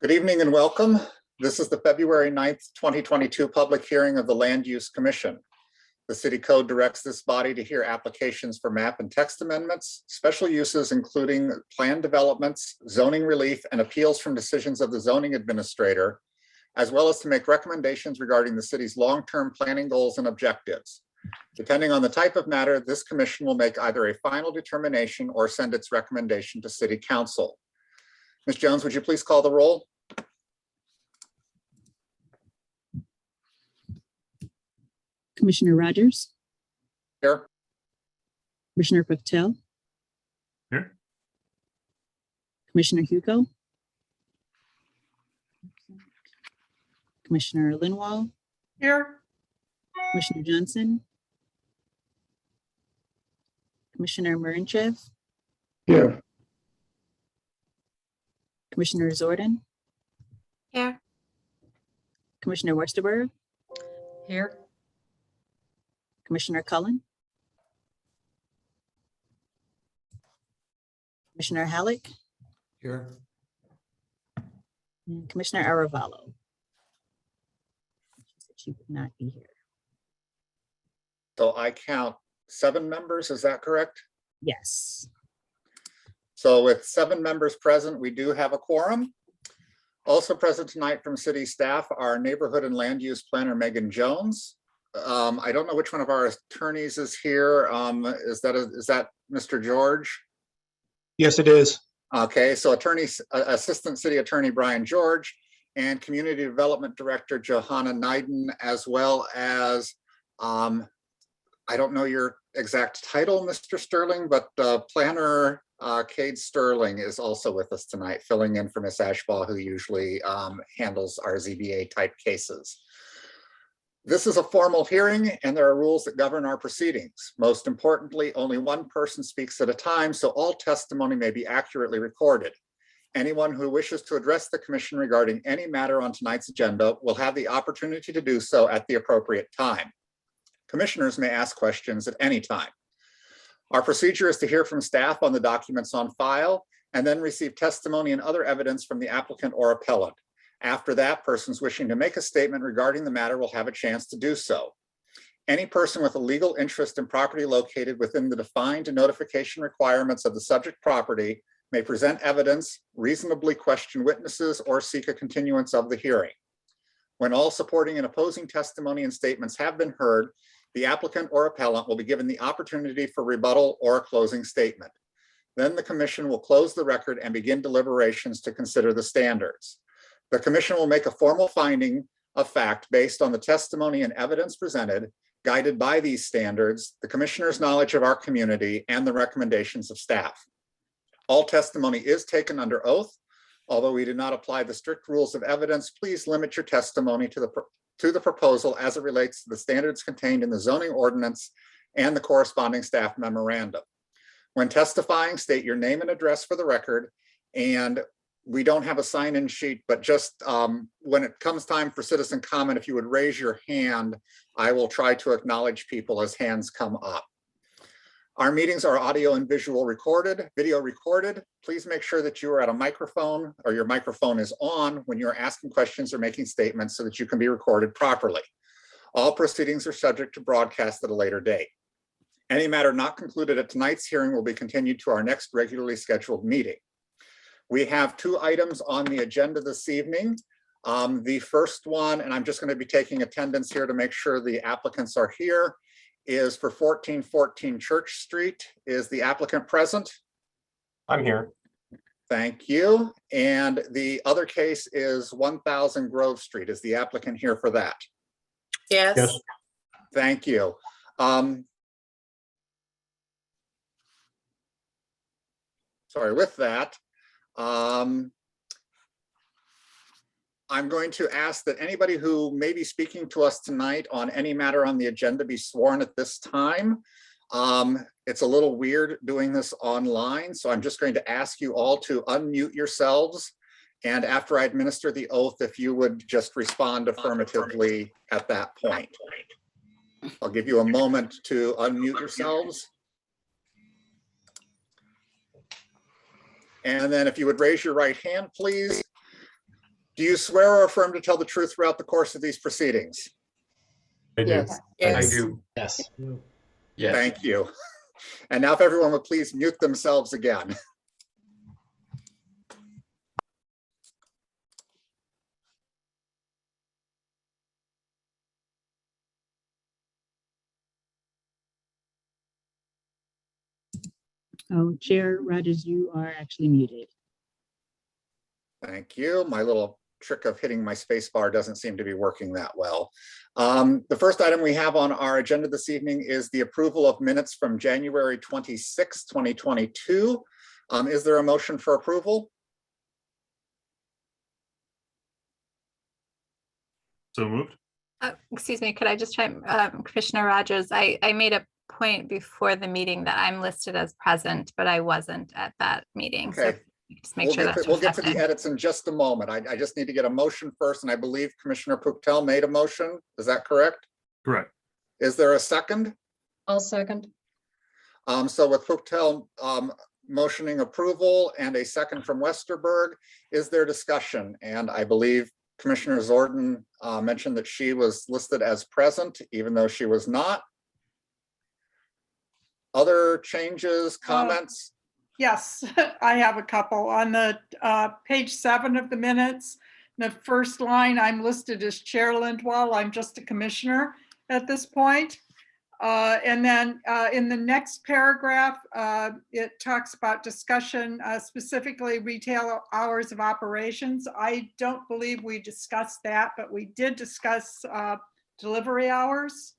Good evening and welcome. This is the February 9th, 2022 public hearing of the Land Use Commission. The City Code directs this body to hear applications for map and text amendments, special uses including plan developments, zoning relief, and appeals from decisions of the zoning administrator, as well as to make recommendations regarding the city's long-term planning goals and objectives. Depending on the type of matter, this commission will make either a final determination or send its recommendation to City Council. Ms. Jones, would you please call the roll? Commissioner Rogers. Here. Commissioner Patel. Here. Commissioner Hugo. Commissioner Linwall. Here. Commissioner Johnson. Commissioner Marinchev. Here. Commissioner Zordan. Here. Commissioner Westerberg. Here. Commissioner Cullen. Commissioner Halleck. Here. And Commissioner Aravallo. She would not be here. So I count 7 members, is that correct? Yes. So with 7 members present, we do have a quorum. Also present tonight from city staff are neighborhood and land use planner Megan Jones. I don't know which one of our attorneys is here. Is that Mr. George? Yes, it is. Okay, so Assistant City Attorney Brian George and Community Development Director Johanna Neiden, as well as, I don't know your exact title, Mr. Sterling, but Planner Cade Sterling is also with us tonight, filling in for Ms. Ashbaugh, who usually handles our ZBA type cases. This is a formal hearing and there are rules that govern our proceedings. Most importantly, only one person speaks at a time, so all testimony may be accurately recorded. Anyone who wishes to address the commission regarding any matter on tonight's agenda will have the opportunity to do so at the appropriate time. Commissioners may ask questions at any time. Our procedure is to hear from staff on the documents on file and then receive testimony and other evidence from the applicant or appellant. After that, persons wishing to make a statement regarding the matter will have a chance to do so. Any person with a legal interest in property located within the defined notification requirements of the subject property may present evidence, reasonably question witnesses, or seek a continuance of the hearing. When all supporting and opposing testimony and statements have been heard, the applicant or appellant will be given the opportunity for rebuttal or a closing statement. Then the commission will close the record and begin deliberations to consider the standards. The commission will make a formal finding of fact based on the testimony and evidence presented, guided by these standards, the commissioner's knowledge of our community, and the recommendations of staff. All testimony is taken under oath. Although we do not apply the strict rules of evidence, please limit your testimony to the proposal as it relates to the standards contained in the zoning ordinance and the corresponding staff memorandum. When testifying, state your name and address for the record, and we don't have a sign-in sheet, but just when it comes time for citizen comment, if you would raise your hand, I will try to acknowledge people as hands come up. Our meetings are audio and visual recorded, video recorded. Please make sure that you are at a microphone or your microphone is on when you're asking questions or making statements so that you can be recorded properly. All proceedings are subject to broadcast at a later date. Any matter not concluded at tonight's hearing will be continued to our next regularly scheduled meeting. We have 2 items on the agenda this evening. The first one, and I'm just going to be taking attendance here to make sure the applicants are here, is for 1414 Church Street. Is the applicant present? I'm here. Thank you. And the other case is 1000 Grove Street. Is the applicant here for that? Yes. Yes. Thank you. Sorry, with that, I'm going to ask that anybody who may be speaking to us tonight on any matter on the agenda be sworn at this time. It's a little weird doing this online, so I'm just going to ask you all to unmute yourselves. And after I administer the oath, if you would just respond affirmatively at that point. I'll give you a moment to unmute yourselves. And then if you would raise your right hand, please. Do you swear or affirm to tell the truth throughout the course of these proceedings? I do. Yes. I do. Yes. Yes. Thank you. And now if everyone would please mute themselves again. Oh, Chair Rogers, you are actually muted. Thank you. My little trick of hitting my space bar doesn't seem to be working that well. The first item we have on our agenda this evening is the approval of minutes from January 26, 2022. Is there a motion for approval? So moved. Excuse me, could I just chime, Commissioner Rogers, I made a point before the meeting that I'm listed as present, but I wasn't at that meeting. So Okay. just make sure that's We'll get to the reflected. edits in just a moment. I just need to get a motion first, and I believe Commissioner Puctel made a motion. Is that correct? Correct. Is there a second? I'll second. So with Puctel motioning approval and a second from Westerberg, is there discussion? And I believe Commissioner Zordan mentioned that she was listed as present, even though she was not. Other changes, comments? Yes, I have a couple. On the page 7 of the minutes, the first line, I'm listed as Chair Lindwall. I'm just a commissioner at this point. And then in the next paragraph, it talks about discussion, specifically retail hours of operations. I don't believe we discussed that, but we did discuss delivery hours.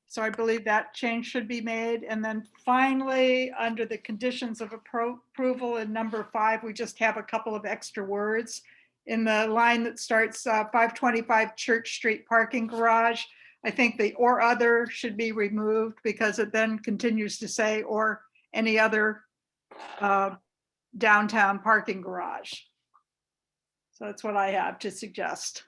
So I believe that change should be made. And then finally, under the conditions of approval in number 5, we just have a couple of extra words. In the line that starts 525 Church Street parking garage, I think the or other should be removed because it then continues to say or any other downtown parking garage. So that's what I have to suggest.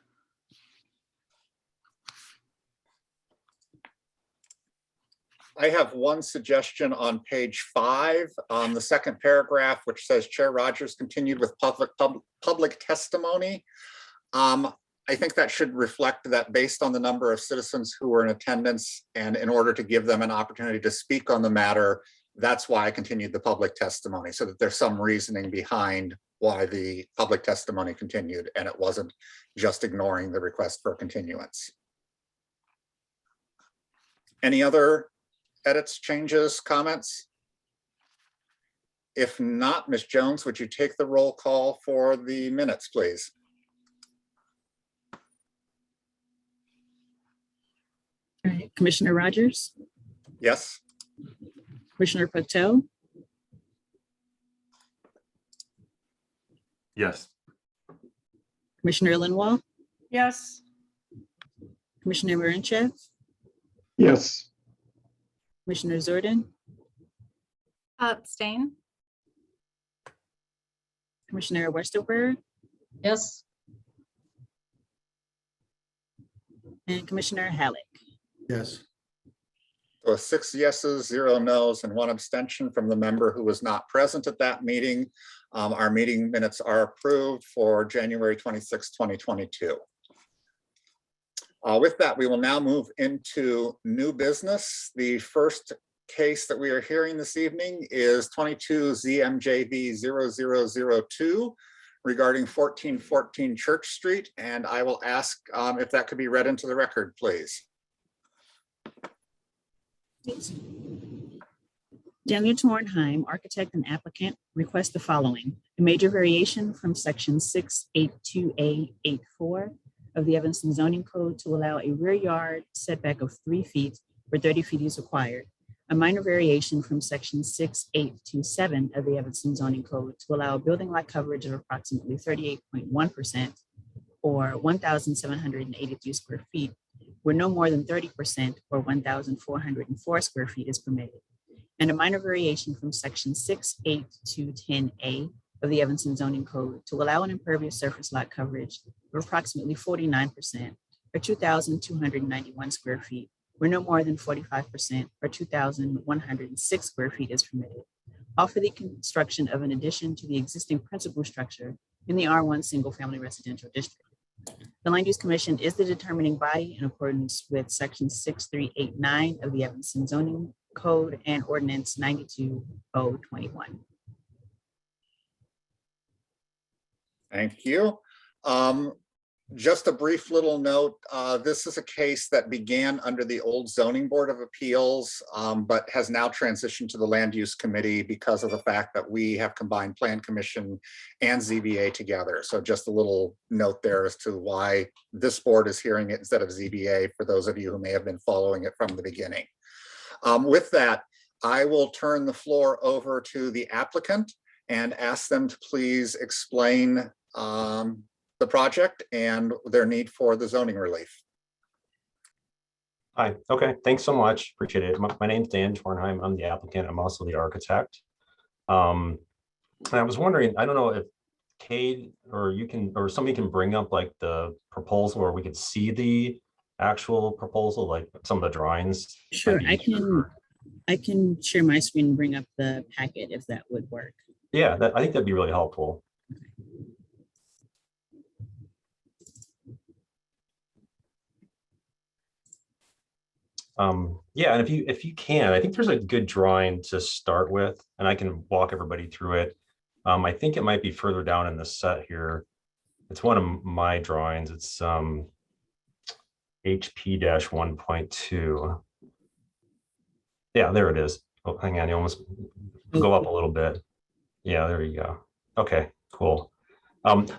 I have one suggestion on page 5, on the second paragraph, which says Chair Rogers continued with public testimony. I think that should reflect that based on the number of citizens who were in attendance and in order to give them an opportunity to speak on the matter, that's why I continued the public testimony, so that there's some reasoning behind why the public testimony continued and it wasn't just ignoring the request for continuance. Any other edits, changes, comments? If not, Ms. Jones, would you take the roll call for the minutes, please? All right, Commissioner Rogers, Yes. Commissioner Patel, Yes. Commissioner Lindwall, Yes. Commissioner Marinchev, Yes. Commissioner Zordan, Abstain. Commissioner Westerberg, Yes. and Commissioner Halleck. Yes. So 6 yeses, 0 nos, and 1 abstention from the member who was not present at that meeting. Our meeting minutes are approved for January 26, 2022. With that, we will now move into new business. The first case that we are hearing this evening is 22 ZMJV 0002 regarding 1414 Church Street. And I will ask if that could be read into the record, please. Daniel Tornheim, architect and applicant, requests the following: a major variation from section 682A84 of the Evanston zoning code to allow a rear yard setback of 3 feet where 30 feet is required. A minor variation from section 6827 of the Evanston zoning code to allow a building lot coverage of approximately 38.1% or 1,783 square feet where no more than 30% or 1,404 square feet is permitted. And a minor variation from section 68210A of the Evanston zoning code to allow an impervious surface lot coverage of approximately 49% or 2,291 square feet where no more than 45% or 2,106 square feet is permitted. All for the construction of an addition to the existing principal structure in the R1 Single Family Residential District. The Land Use Commission is the determining body in accordance with Section 6389 of the Evanston Zoning Code and Ordinance 92-021. Thank you. Just a brief little note, this is a case that began under the old Zoning Board of Appeals, but has now transitioned to the Land Use Committee because of the fact that we have combined Plan Commission and ZBA together. So just a little note there as to why this board is hearing it instead of ZBA, for those of you who may have been following it from the beginning. With that, I will turn the floor over to the applicant and ask them to please explain the project and their need for the zoning relief. Hi, okay, thanks so much, appreciate it. My name's Dan Tornheim, I'm the applicant, I'm also the architect. And I was wondering, I don't know if Kate or you can, or somebody can bring up like the proposal where we could see the actual proposal, like some of the drawings. Sure, I can share my screen and bring up the packet if that would work. Yeah, I think that'd be really helpful. Yeah, and if you can, I think there's a good drawing to start with, and I can walk everybody through it. I think it might be further down in the set here. It's one of my drawings. It's HP-1.2. Yeah, there it is. Oh, hang on, you almost go up a little bit. Yeah, there you go. Okay, cool.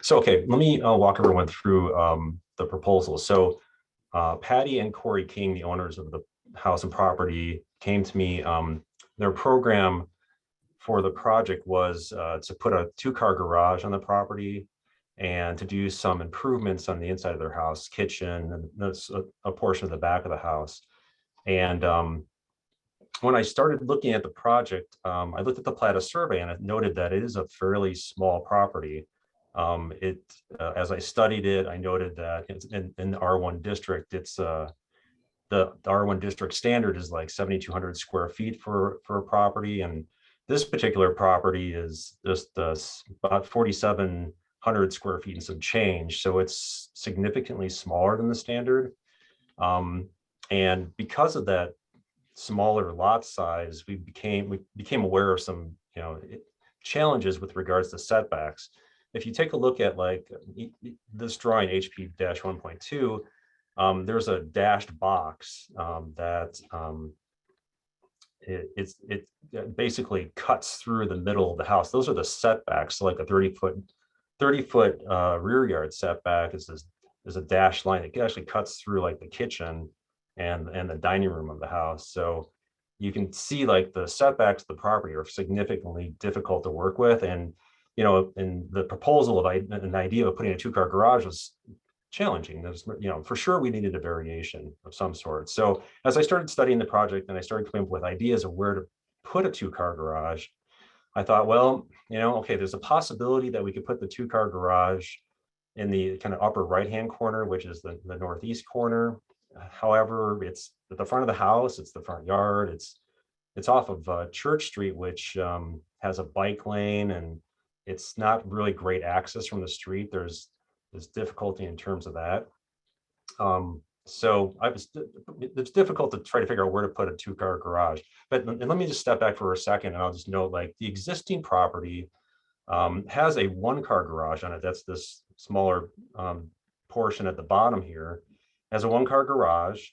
So okay, let me walk everyone through the proposal. So Patty and Corey King, the owners of the house and property, came to me. Their program for the project was to put a 2-car garage on the property and to do some improvements on the inside of their house, kitchen, and that's a portion of the back of the house. And when I started looking at the project, I looked at the Plata survey and it noted that it is a fairly small property. As I studied it, I noted that it's in the R1 district, it's the R1 district standard is like 7,200 square feet for a property. And this particular property is just about 4,700 square feet and some change. So it's significantly smaller than the standard. And because of that smaller lot size, we became aware of some, challenges with regards to setbacks. If you take a look at like this drawing HP-1.2, there's a dashed box that it basically cuts through the middle of the house. Those are the setbacks. So like a 30-foot rear yard setback is a dashed line. It actually cuts through like the kitchen and the dining room of the house. So you can see like the setbacks of the property are significantly difficult to work with. And in the proposal of an idea of putting a 2-car garage was challenging. There's, for sure we needed a variation of some sort. So as I started studying the project and I started coming up with ideas of where to put a 2-car garage, I thought, well, okay, there's a possibility that we could put the 2-car garage in the kind of upper right-hand corner, which is the northeast corner. However, it's at the front of the house, it's the front yard, it's off of Church Street, which has a bike lane, and it's not really great access from the street. There's difficulty in terms of that. So it's difficult to try to figure out where to put a 2-car garage. And let me just step back for a second and I'll just note, like, the existing property has a 1-car garage on it. That's this smaller portion at the bottom here. Has a 1-car garage.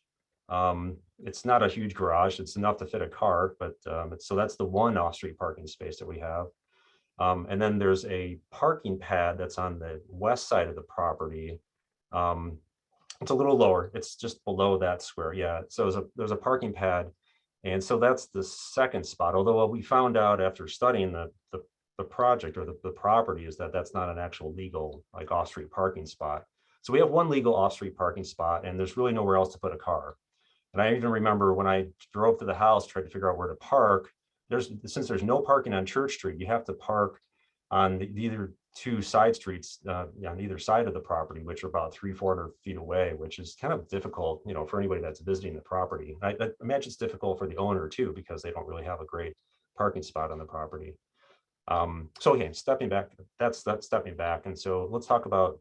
It's not a huge garage. It's enough to fit a car, but so that's the one off-street parking space that we have. And then there's a parking pad that's on the west side of the property. It's a little lower. It's just below that square. Yeah. So there's a parking pad, and so that's the second spot. Although what we found out after studying the project or the property is that that's not an actual legal like off-street parking spot. So we have one legal off-street parking spot, and there's really nowhere else to put a car. And I even remember when I drove to the house, tried to figure out where to park. Since there's no parking on Church Street, you have to park on either 2 side streets on either side of the property, which are about 300-400 feet away, which is kind of difficult, for anybody that's visiting the property. I imagine it's difficult for the owner too, because they don't really have a great parking spot on the property. So again, stepping back, that's stepping back. And so let's talk about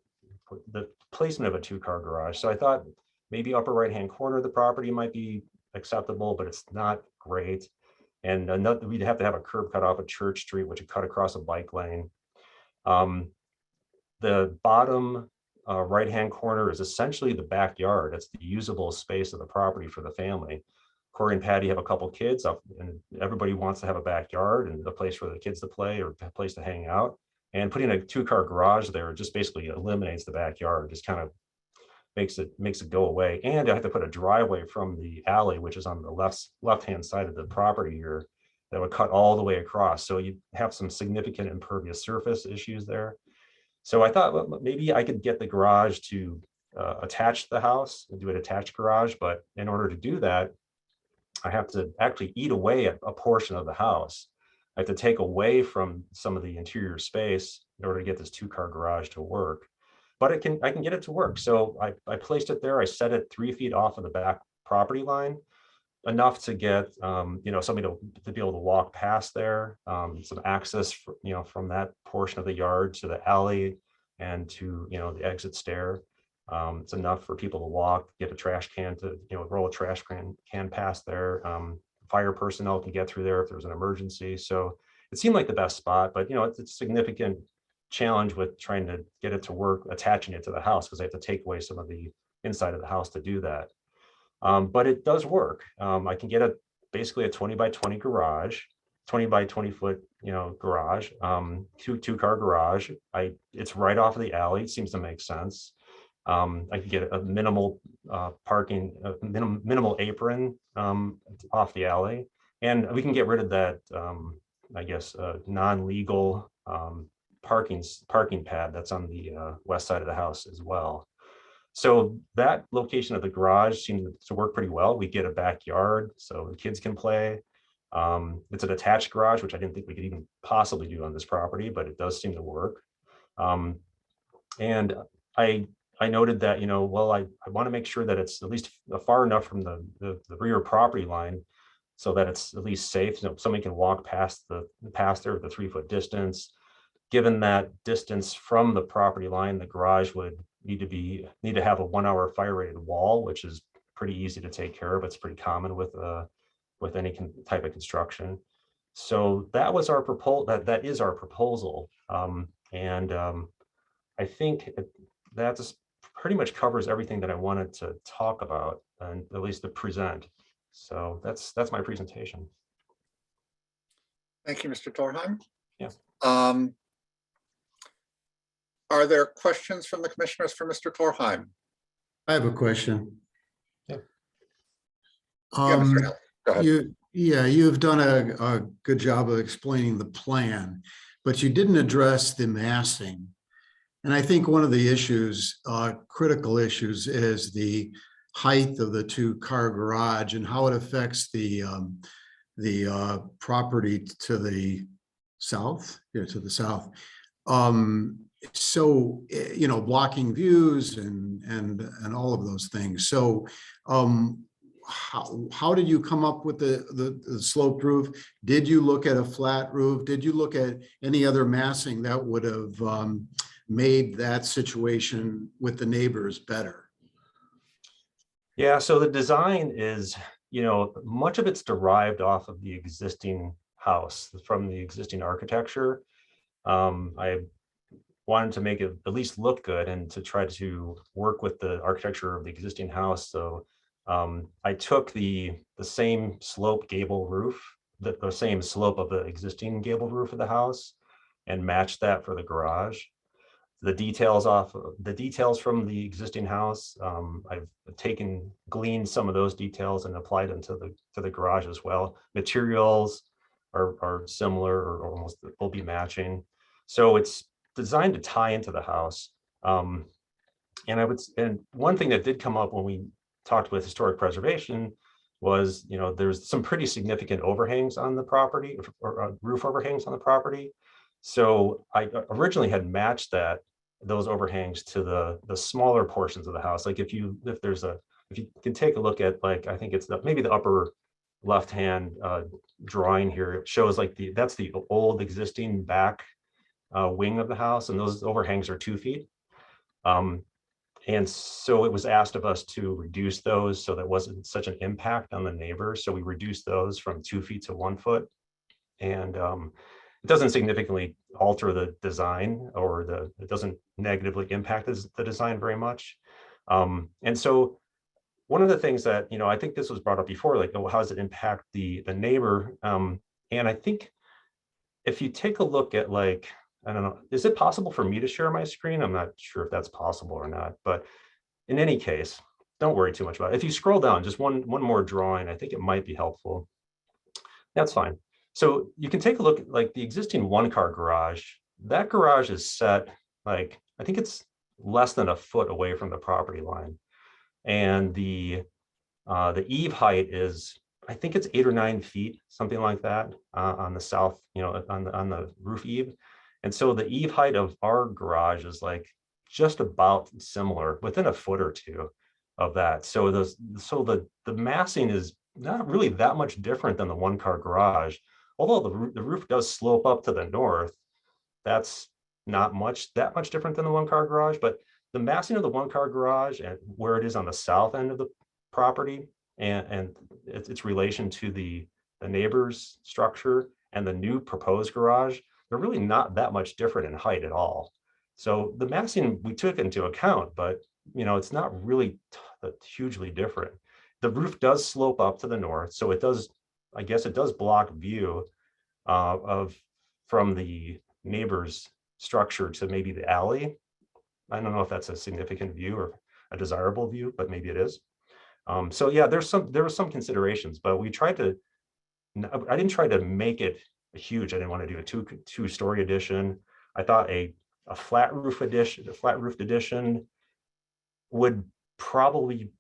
the placement of a 2-car garage. So I thought maybe upper right-hand corner of the property might be acceptable, but it's not great. And another, we'd have to have a curb cut off of Church Street, which would cut across a bike lane. The bottom right-hand corner is essentially the backyard. It's the usable space of the property for the family. Corey and Patty have a couple kids, and everybody wants to have a backyard and a place for the kids to play or a place to hang out. And putting a 2-car garage there just basically eliminates the backyard, just kind of makes it go away. And I have to put a driveway from the alley, which is on the left-hand side of the property here, that would cut all the way across. So you have some significant impervious surface issues there. So I thought, well, maybe I could get the garage to attach the house and do an attached garage. But in order to do that, I have to actually eat away a portion of the house. I have to take away from some of the interior space in order to get this 2-car garage to work. But I can get it to work. So I placed it there. I set it 3 feet off of the back property line, enough to get somebody to be able to walk past there, some access from that portion of the yard to the alley and to the exit stair. It's enough for people to walk, get a trash can to roll a trash can past there. Fire personnel can get through there if there's an emergency. So it seemed like the best spot, but it's a significant challenge with trying to get it to work, attaching it to the house, because I have to take away some of the inside of the house to do that. But it does work. I can get basically a 20 by 20 garage, 20 by 20 foot, garage, two-car garage. It's right off of the alley. It seems to make sense. I could get a minimal parking, minimal apron off the alley, and we can get rid of that, non-legal parking pad that's on the west side of the house as well. So that location of the garage seems to work pretty well. We get a backyard so the kids can play. It's an attached garage, which I didn't think we could even possibly do on this property, but it does seem to work. And I noted that, I want to make sure that it's at least far enough from the rear property line so that it's at least safe. Somebody can walk past there with a 3-foot distance. Given that distance from the property line, the garage would need to have a 1-hour fire rated wall, which is pretty easy to take care of. It's pretty common with any type of construction. So that was our proposal. That is our proposal. I think that just pretty much covers everything that I wanted to talk about, and at least to present. So that's my presentation. Thank you, Mr. Torheim. Yes. Are there questions from the commissioners for Mr. Torheim? I have a question. Yeah, Mr. Hill, go ahead. You've done a good job of explaining the plan, but you didn't address the massing. And I think one of the issues, critical issues, is the height of the 2-car garage and how it affects the property to the south. Yeah, to the south. So blocking views and all of those things. So how did you come up with the sloped roof? Did you look at a flat roof? Did you look at any other massing that would have made that situation with the neighbors better? Yeah, so the design is, much of it's derived off of the existing house, from the existing architecture. I wanted to make it at least look good and to try to work with the architecture of the existing house. So I took the same slope gable roof, the same slope of the existing gable roof of the house, and matched that for the garage. The details from the existing house, I've gleaned some of those details and applied them to the garage as well. Materials are similar or almost will be matching. So it's designed to tie into the house. And one thing that did come up when we talked with historic preservation was, there's some pretty significant overhangs on the property, or roof overhangs on the property. So I originally had matched those overhangs to the smaller portions of the house. Like if you can take a look at, like, I think it's maybe the upper left-hand drawing here, it shows like that's the old existing back wing of the house, and those overhangs are 2 feet. And so it was asked of us to reduce those so that wasn't such an impact on the neighbors. So we reduced those from 2 feet to 1 foot. And it doesn't significantly alter the design, or it doesn't negatively impact the design very much. And so one of the things that, I think this was brought up before, like, oh, how does it impact the neighbor? And I think if you take a look at, like, I don't know, is it possible for me to share my screen? I'm not sure if that's possible or not, but in any case, don't worry too much about it. If you scroll down just one more drawing, I think it might be helpful. That's fine. So you can take a look at, like, the existing 1-car garage. That garage is set, like, I think it's less than a foot away from the property line. And the eave height is, I think it's 8 or 9 feet, something like that, on the south, on the roof eave. And so the eave height of our garage is like just about similar, within a foot or two of that. So the massing is not really that much different than the 1-car garage, although the roof does slope up to the north. That's not that much different than the 1-car garage, but the massing of the 1-car garage and where it is on the south end of the property, and its relation to the neighbor's structure and the new proposed garage, they're really not that much different in height at all. So the massing we took into account, but it's not really hugely different. The roof does slope up to the north, so it does, I guess it does block view from the neighbor's structure to maybe the alley. I don't know if that's a significant view or a desirable view, but maybe it is. So yeah, there were some considerations, but I didn't try to make it huge. I didn't want to do a two-story addition. I thought a flat roofed addition would probably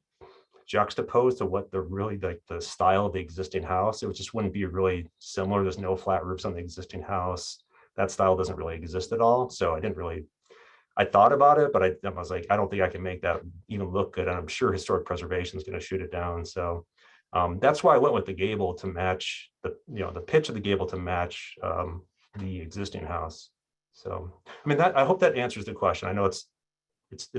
juxtapose to what the style of the existing house. It just wouldn't be really similar. There's no flat roofs on the existing house. That style doesn't really exist at all. So I thought about it, but I was like, I don't think I can make that even look good. And I'm sure historic preservation is going to shoot it down. So that's why I went with the gable to match the pitch of the gable to match the existing house. So, I mean, I hope that answers the question. I know it's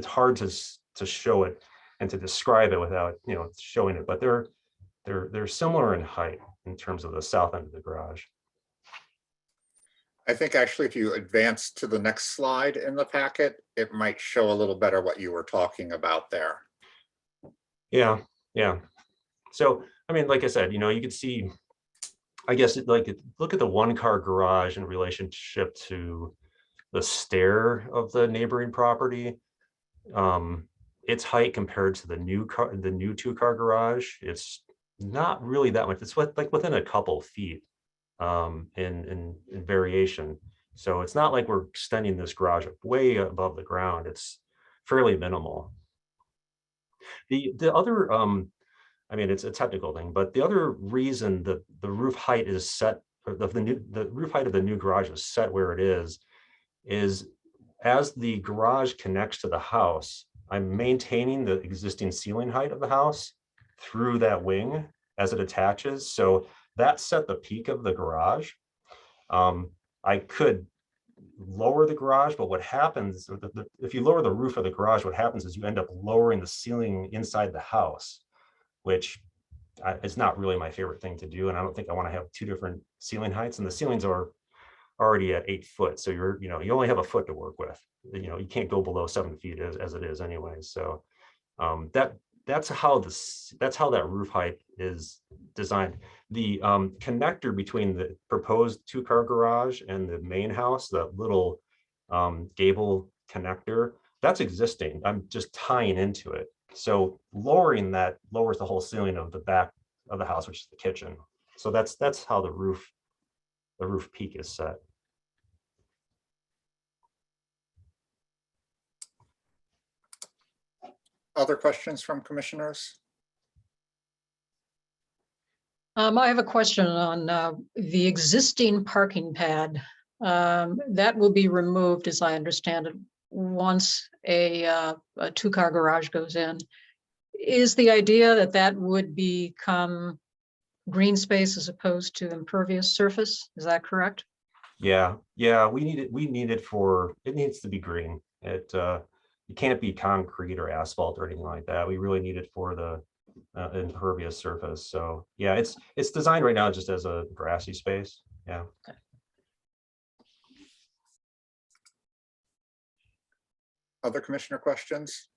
hard to show it and to describe it without, showing it, but they're similar in height in terms of the south end of the garage. I think actually if you advance to the next slide in the packet, it might show a little better what you were talking about there. Yeah. So, I mean, like I said, you could see, I guess, look at the 1-car garage in relationship to the stair of the neighboring property. Its height compared to the new 2-car garage, it's not really that much. It's like within a couple feet in variation. So it's not like we're extending this garage way above the ground. It's fairly minimal. The other, I mean, it's a technical thing, but the other reason that the roof height is set, or the roof height of the new garage is set where it is as the garage connects to the house, I'm maintaining the existing ceiling height of the house through that wing as it attaches. So that set the peak of the garage. I could lower the garage, but what happens if you lower the roof of the garage, what happens is you end up lowering the ceiling inside the house, which is not really my favorite thing to do. And I don't think I want to have 2 different ceiling heights, and the ceilings are already at 8 foot. So you only have a foot to work with. You can't go below 7 feet as it is anyway. So that's how that roof height is designed. The connector between the proposed 2-car garage and the main house, that little gable connector, that's existing. I'm just tying into it. So lowering that lowers the whole ceiling of the back of the house, which is the kitchen. So that's how the roof peak is set. Other questions from commissioners? I have a question on the existing parking pad. That will be removed, as I understand it, once a 2-car garage goes in. Is the idea that would become green space as opposed to impervious surface. Is that correct? Yeah, we need it for, it needs to be green. It can't be concrete or asphalt or anything like that. We really need it for the impervious surface. So yeah, it's designed right now just as a grassy space. Yeah. Other commissioner questions?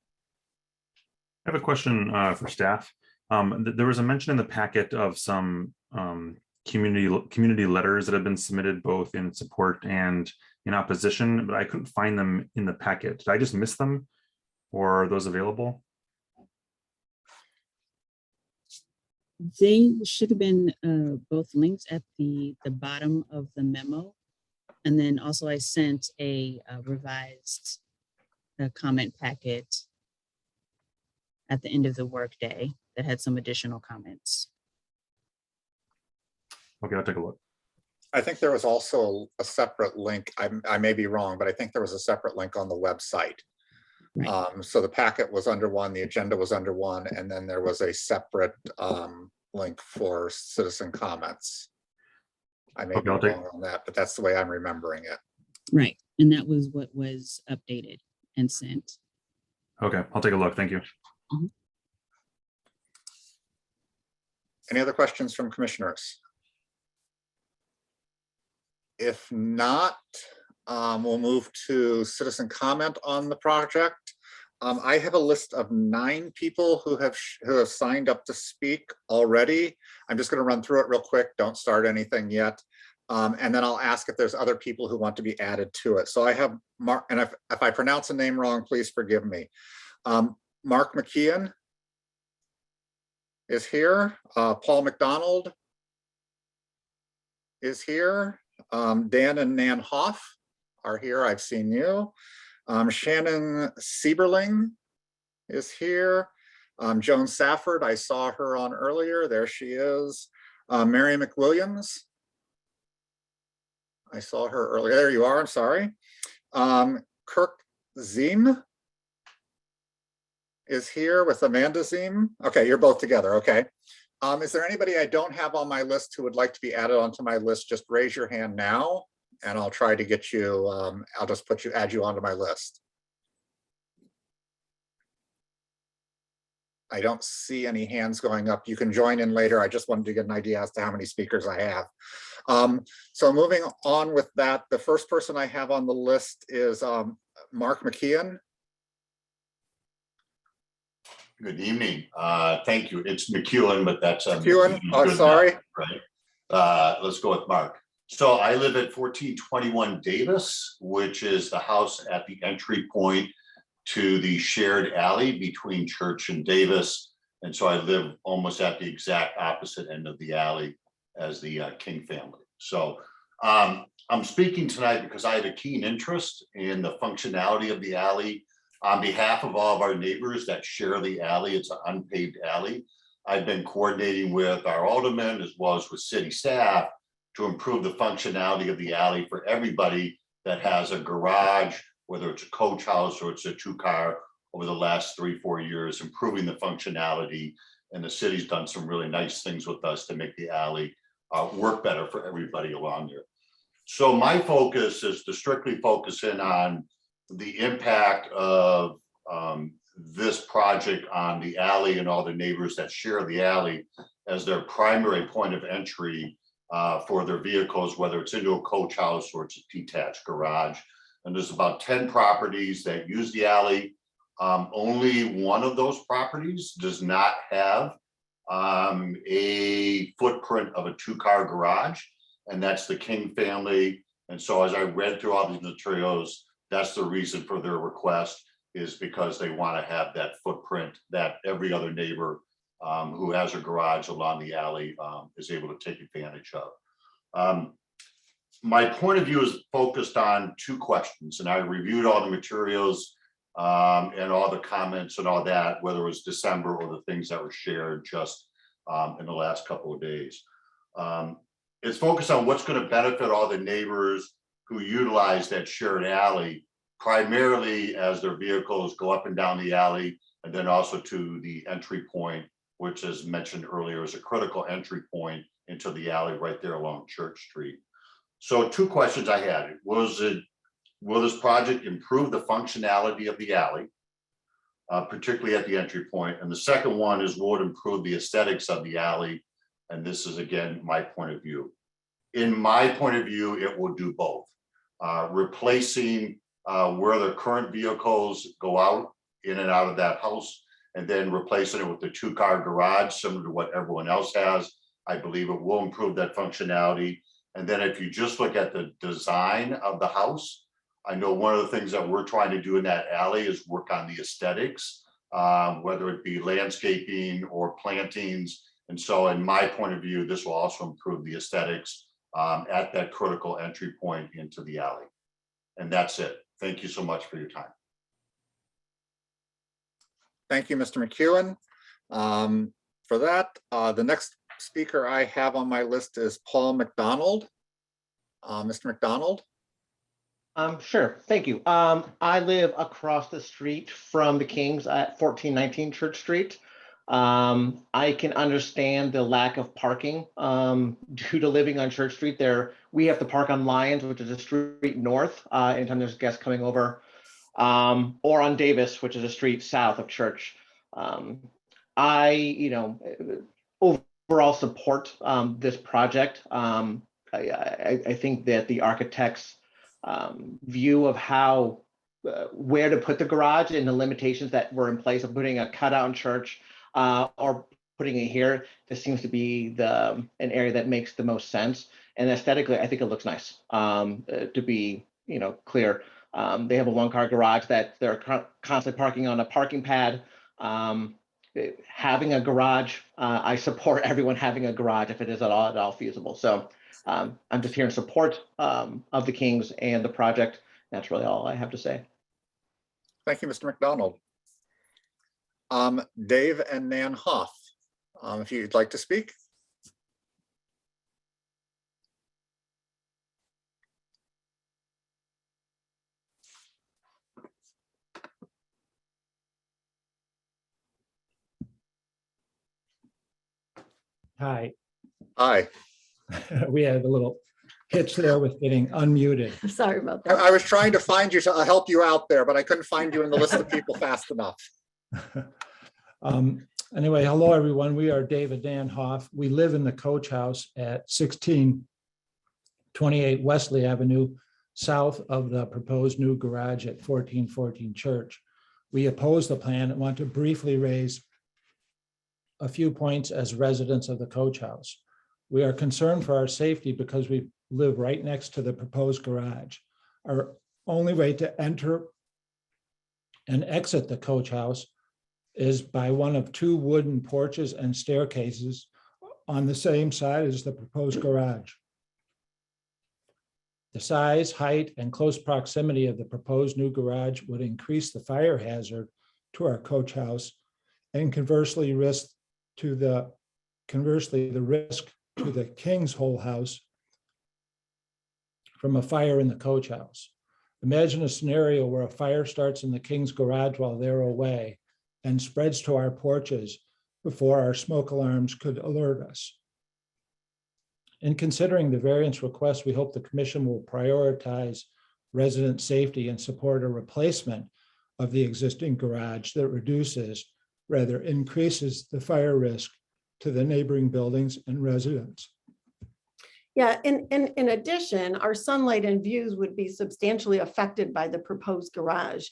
I have a question for staff. There was a mention in the packet of some community letters that have been submitted both in support and in opposition, but I couldn't find them in the packet. Did I just miss them, or are those available? They should have been both linked at the bottom of the memo. And then also I sent a revised comment packet at the end of the workday that had some additional comments. Okay, I'll take a look. I think there was also a separate link. I may be wrong, but I think there was a separate link on the website. Right. So the packet was under one, the agenda was under one, and then there was a separate link for citizen comments. I may be wrong on that, but that's the way I'm remembering it. Right. And that was what was updated and sent. Okay, I'll take a look. Thank you. Mm-hmm. Any other questions from commissioners? If not, we'll move to citizen comment on the project. I have a list of 9 people who have signed up to speak already. I'm just going to run through it real quick. Don't start anything yet. And then I'll ask if there's other people who want to be added to it. So I have Mark, and if I pronounce a name wrong, please forgive me. Mark Mckeon is here. Paul Mcdonald is here. Dan and Nan Hoff are here. I've seen you. Shannon Sieberling is here. Joan Safford, I saw her on earlier. There she is. Mary McWilliams. I saw her earlier. There you are. I'm sorry. Kirk Ziem is here with Amanda Ziem. Okay, you're both together. Okay. Is there anybody I don't have on my list who would like to be added onto my list? Just raise your hand now, and I'll try to get you. I'll just add you onto my list. I don't see any hands going up. You can join in later. I just wanted to get an idea as to how many speakers I have. So moving on with that, the first person I have on the list is Mark Mckeon. Good evening. Thank you. It's McKeown, but that's McKeown. Oh, sorry. Enough, right. Let's go with Mark. So I live at 1421 Davis, which is the house at the entry point to the shared alley between Church and Davis. And so I live almost at the exact opposite end of the alley as the King family. So I'm speaking tonight because I had a keen interest in the functionality of the alley. On behalf of all of our neighbors that share the alley, it's an unpaved alley. I've been coordinating with our aldermen as well as with city staff to improve the functionality of the alley for everybody that has a garage, whether it's a coach house or it's a 2-car, over the last 3-4 years, improving the functionality. And the city's done some really nice things with us to make the alley work better for everybody along there. So my focus is to strictly focus in on the impact of this project on the alley and all the neighbors that share the alley as their primary point of entry for their vehicles, whether it's into a coach house or it's a detached garage. And there's about 10 properties that use the alley. Only one of those properties does not have a footprint of a 2-car garage, and that's the King family. And so as I read through all these materials, that's the reason for their request, is because they want to have that footprint that every other neighbor who has a garage along the alley is able to take advantage of. My point of view is focused on 2 questions, and I reviewed all the materials and all the comments and all that, whether it was December or the things that were shared just in the last couple of days. It's focused on what's going to benefit all the neighbors who utilize that shared alley, primarily as their vehicles go up and down the alley, and then also to the entry point which as mentioned earlier is a critical entry point into the alley right there along Church Street. So two questions I had. Will this project improve the functionality of the alley, particularly at the entry point? And the second one is, will it improve the aesthetics of the alley? And this is, again, my point of view. In my point of view, it will do both. Replacing where the current vehicles go out, in and out of that house, and then replacing it with the 2-car garage, similar to what everyone else has. I believe it will improve that functionality. And then if you just look at the design of the house, I know one of the things that we're trying to do in that alley is work on the aesthetics, whether it be landscaping or plantings. And so in my point of view, this will also improve the aesthetics at that critical entry point into the alley. And that's it. Thank you so much for your time. Thank you, Mr. McKeon. For that, the next speaker I have on my list is Paul Mcdonald. Mr. McDonald. Sure, thank you. I live across the street from the Kings at 1419 Church Street. I can understand the lack of parking due to living on Church Street. We have to park on Lyons, which is a street north, anytime there's guests coming over, or on Davis, which is a street south of Church. I, overall support this project. I think that the architect's view of how where to put the garage and the limitations that were in place of putting a cutout in Church or putting it here, this seems to be an area that makes the most sense. And aesthetically, I think it looks nice. To be clear, they have a 1-car garage that they're constantly parking on a parking pad. Having a garage, I support everyone having a garage if it is at all feasible. So I'm just here in support of the Kings and the project. That's really all I have to say. Thank you, Mr. McDonald. Dave and Nan Hoff, if you'd like to speak. Hi. Hi. We had a little hitch there with getting unmuted. Sorry about that. I was trying to find you to help you out there, but I couldn't find you in the list of people fast enough. Anyway, hello, everyone. We are Dave and Dan Hoff. We live in the Coach House at 1628 Wesley Avenue, south of the proposed new garage at 1414 Church. We oppose the plan and want to briefly raise a few points as residents of the Coach House. We are concerned for our safety because we live right next to the proposed garage. Our only way to enter and exit the Coach House is by one of 2 wooden porches and staircases on the same side as the proposed garage. The size, height, and close proximity of the proposed new garage would increase the fire hazard to our Coach House, and conversely the risk to the King's whole house from a fire in the Coach House. Imagine a scenario where a fire starts in the King's garage while they're away and spreads to our porches before our smoke alarms could alert us. In considering the variance request, we hope the commission will prioritize resident safety and support a replacement of the existing garage that reduces, rather increases, the fire risk to the neighboring buildings and residents. Yeah, in addition, our sunlight and views would be substantially affected by the proposed garage.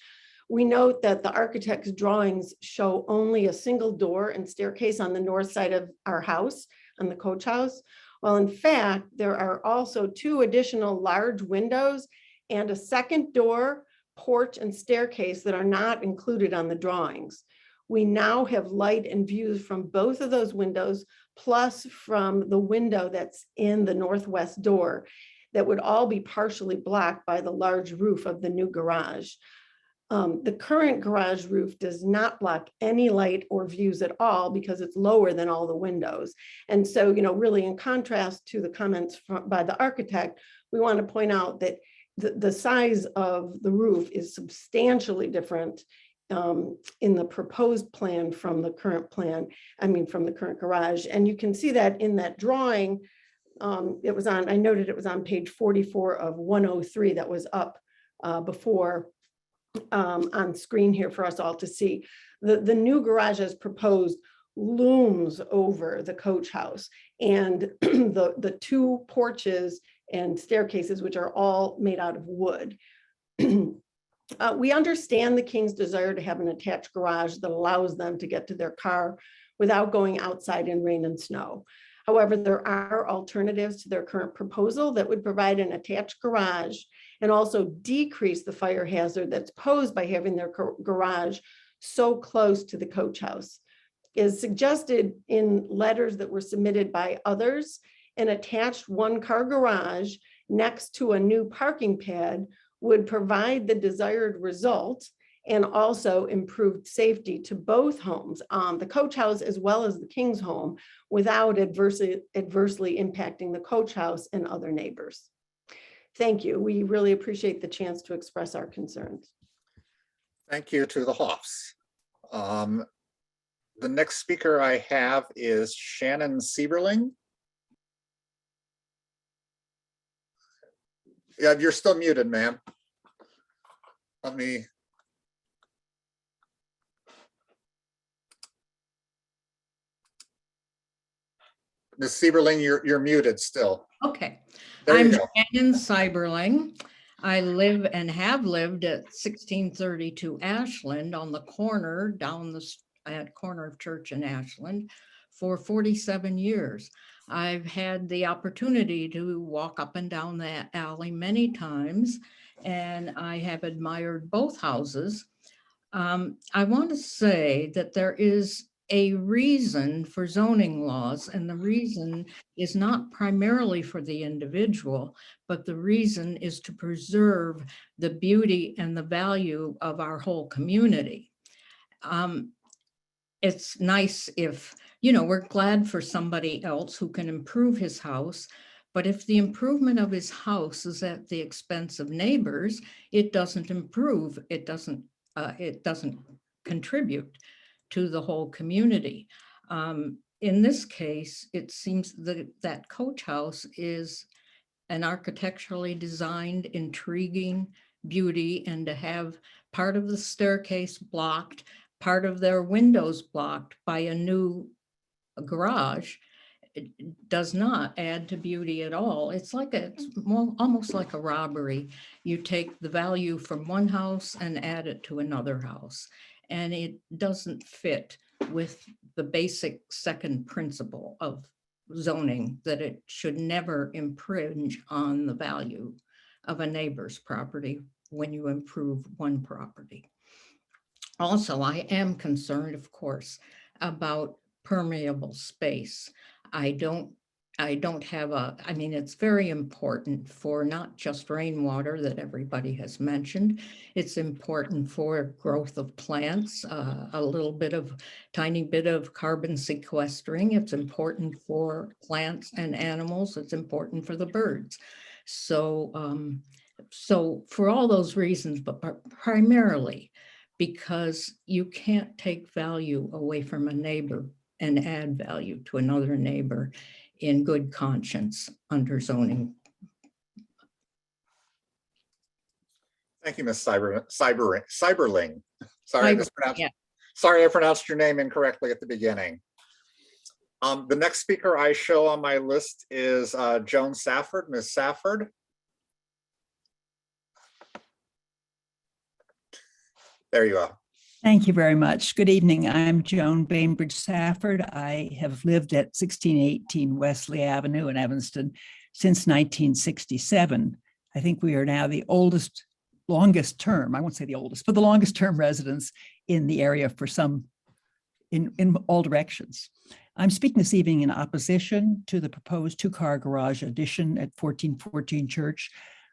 We note that the architect's drawings show only a single door and staircase on the north side of our house, on the Coach House. Well, in fact, there are also 2 additional large windows and a second door, porch, and staircase that are not included on the drawings. We now have light and views from both of those windows, plus from the window that's in the northwest door that would all be partially blocked by the large roof of the new garage. The current garage roof does not block any light or views at all because it's lower than all the windows. And so, really in contrast to the comments by the architect, we want to point out that the size of the roof is substantially different in the proposed plan from the current plan, from the current garage. And you can see that in that drawing. I noted it was on page 44 of 103 that was up before on screen here for us all to see. The new garage as proposed looms over the coach house, and the two porches and staircases, which are all made out of wood. We understand the King's desire to have an attached garage that allows them to get to their car without going outside in rain and snow. However, there are alternatives to their current proposal that would provide an attached garage and also decrease the fire hazard that's posed by having their garage so close to the coach house. As suggested in letters that were submitted by others, an attached one-car garage next to a new parking pad would provide the desired result and also improved safety to both homes, the coach house as well as the King's home, without adversely impacting the coach house and other neighbors. Thank you. We really appreciate the chance to express our concerns. Thank you to the Hoffs. The next speaker I have is Shannon Sieberling. Yeah, you're still muted, ma'am. Let me. Ms. Sieberling, you're muted still. Okay. There you I'm go. Shannon Sieberling. I live and have lived at 1632 Ashland on the corner down at corner of Church and Ashland for 47 years. I've had the opportunity to walk up and down that alley many times, and I have admired both houses. I want to say that there is a reason for zoning laws, and the reason is not primarily for the individual, but the reason is to preserve the beauty and the value of our whole community. It's nice if, we're glad for somebody else who can improve his house, but if the improvement of his house is at the expense of neighbors, it doesn't improve, it doesn't contribute to the whole community. In this case, it seems that coach house is an architecturally designed, intriguing beauty, and to have part of the staircase blocked, part of their windows blocked by a new garage, it does not add to beauty at all. It's almost like a robbery. You take the value from one house and add it to another house, and it doesn't fit with the basic second principle of zoning, that it should never infringe on the value of a neighbor's property when you improve one property. Also, I am concerned, of course, about permeable space. It's very important for not just rainwater that everybody has mentioned. It's important for growth of plants, tiny bit of carbon sequestering. It's important for plants and animals. It's important for the birds. So for all those reasons, but primarily because you can't take value away from a neighbor and add value to another neighbor in good conscience under zoning. Thank you, Ms. Sieberling. Sorry, Yeah. Sorry, I pronounced your name incorrectly at the beginning. The next speaker I show on my list is Joan Safford. Ms. Safford. There you are. Thank you very much. Good evening. I'm Joan Bainbridge Safford. I have lived at 1618 Wesley Avenue in Evanston since 1967. I think we are now the longest term, I won't say the oldest, but the longest term residents in the area for in all directions. I'm speaking this evening in opposition to the proposed two-car garage addition at 1414 Church.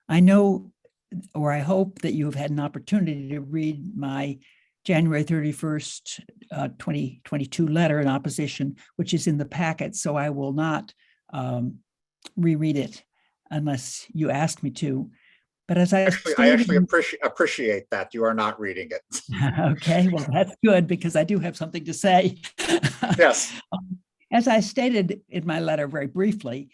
I know, or I hope that you have had an opportunity to read my January 31st, 2022 letter in opposition, which is in the packet, so I will not reread it unless you ask me to. But as I I actually appreciate that you are not reading it. Okay, well, that's good because I do have something to say. Yes. As I stated in my letter very briefly,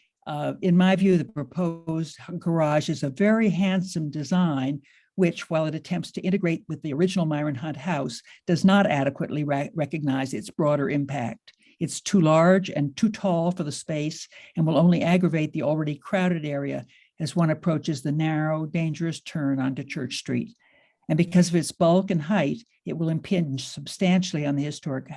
in my view, the proposed garage is a very handsome design, which, while it attempts to integrate with the original Myron Hunt house, does not adequately recognize its broader impact. It's too large and too tall for the space and will only aggravate the already crowded area as one approaches the narrow, dangerous turn onto Church Street. And because of its bulk and height, it will impinge substantially on the historic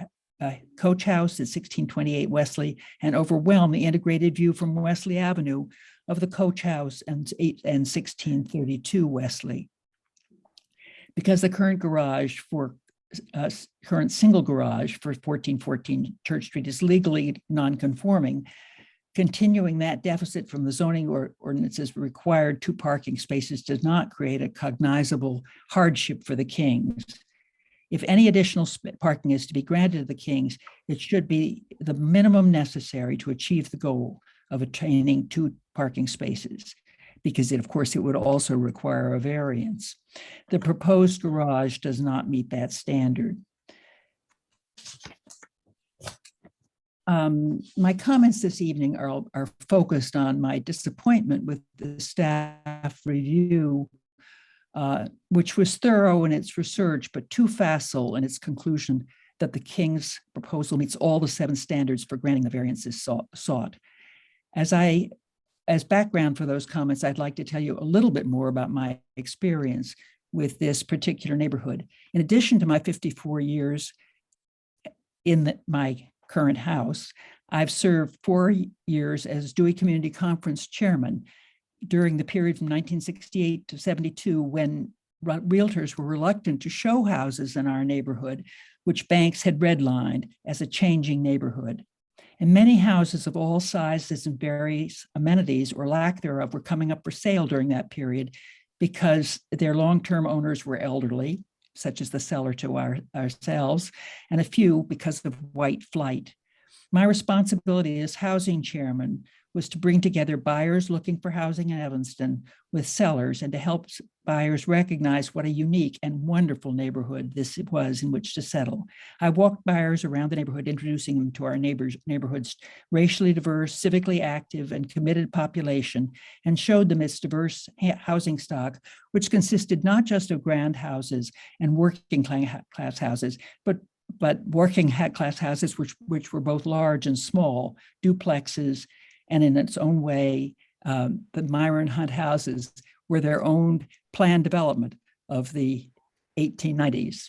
coach house at 1628 Wesley and overwhelm the integrated view from Wesley Avenue of the coach house and 1632 Wesley. Because the current single garage for 1414 Church Street is legally non-conforming, continuing that deficit from the zoning ordinance's required 2 parking spaces does not create a cognizable hardship for the Kings. If any additional parking is to be granted to the Kings, it should be the minimum necessary to achieve the goal of attaining 2 parking spaces, because of course it would also require a variance. The proposed garage does not meet that standard. My comments this evening are focused on my disappointment with the staff review, which was thorough in its research, but too facile in its conclusion that the King's proposal meets all the 7 standards for granting the variances sought. As background for those comments, I'd like to tell you a little bit more about my experience with this particular neighborhood. In addition to my 54 years in my current house, I've served 4 years as Dewey Community Conference chairman during the period from 1968 to 72, when realtors were reluctant to show houses in our neighborhood, which banks had redlined as a changing neighborhood. And many houses of all sizes and various amenities or lack thereof were coming up for sale during that period because their long-term owners were elderly, such as the seller to ourselves, and a few because of white flight. My responsibility as housing chairman was to bring together buyers looking for housing in Evanston with sellers and to help buyers recognize what a unique and wonderful neighborhood this was in which to settle. I walked buyers around the neighborhood, introducing them to our neighborhood's racially diverse, civically active, and committed population, and showed them its diverse housing stock, which consisted not just of grand houses and working class houses, but working class houses which were both large and small, duplexes, and in its own way, the Myron Hunt houses were their own planned development of the 1890s.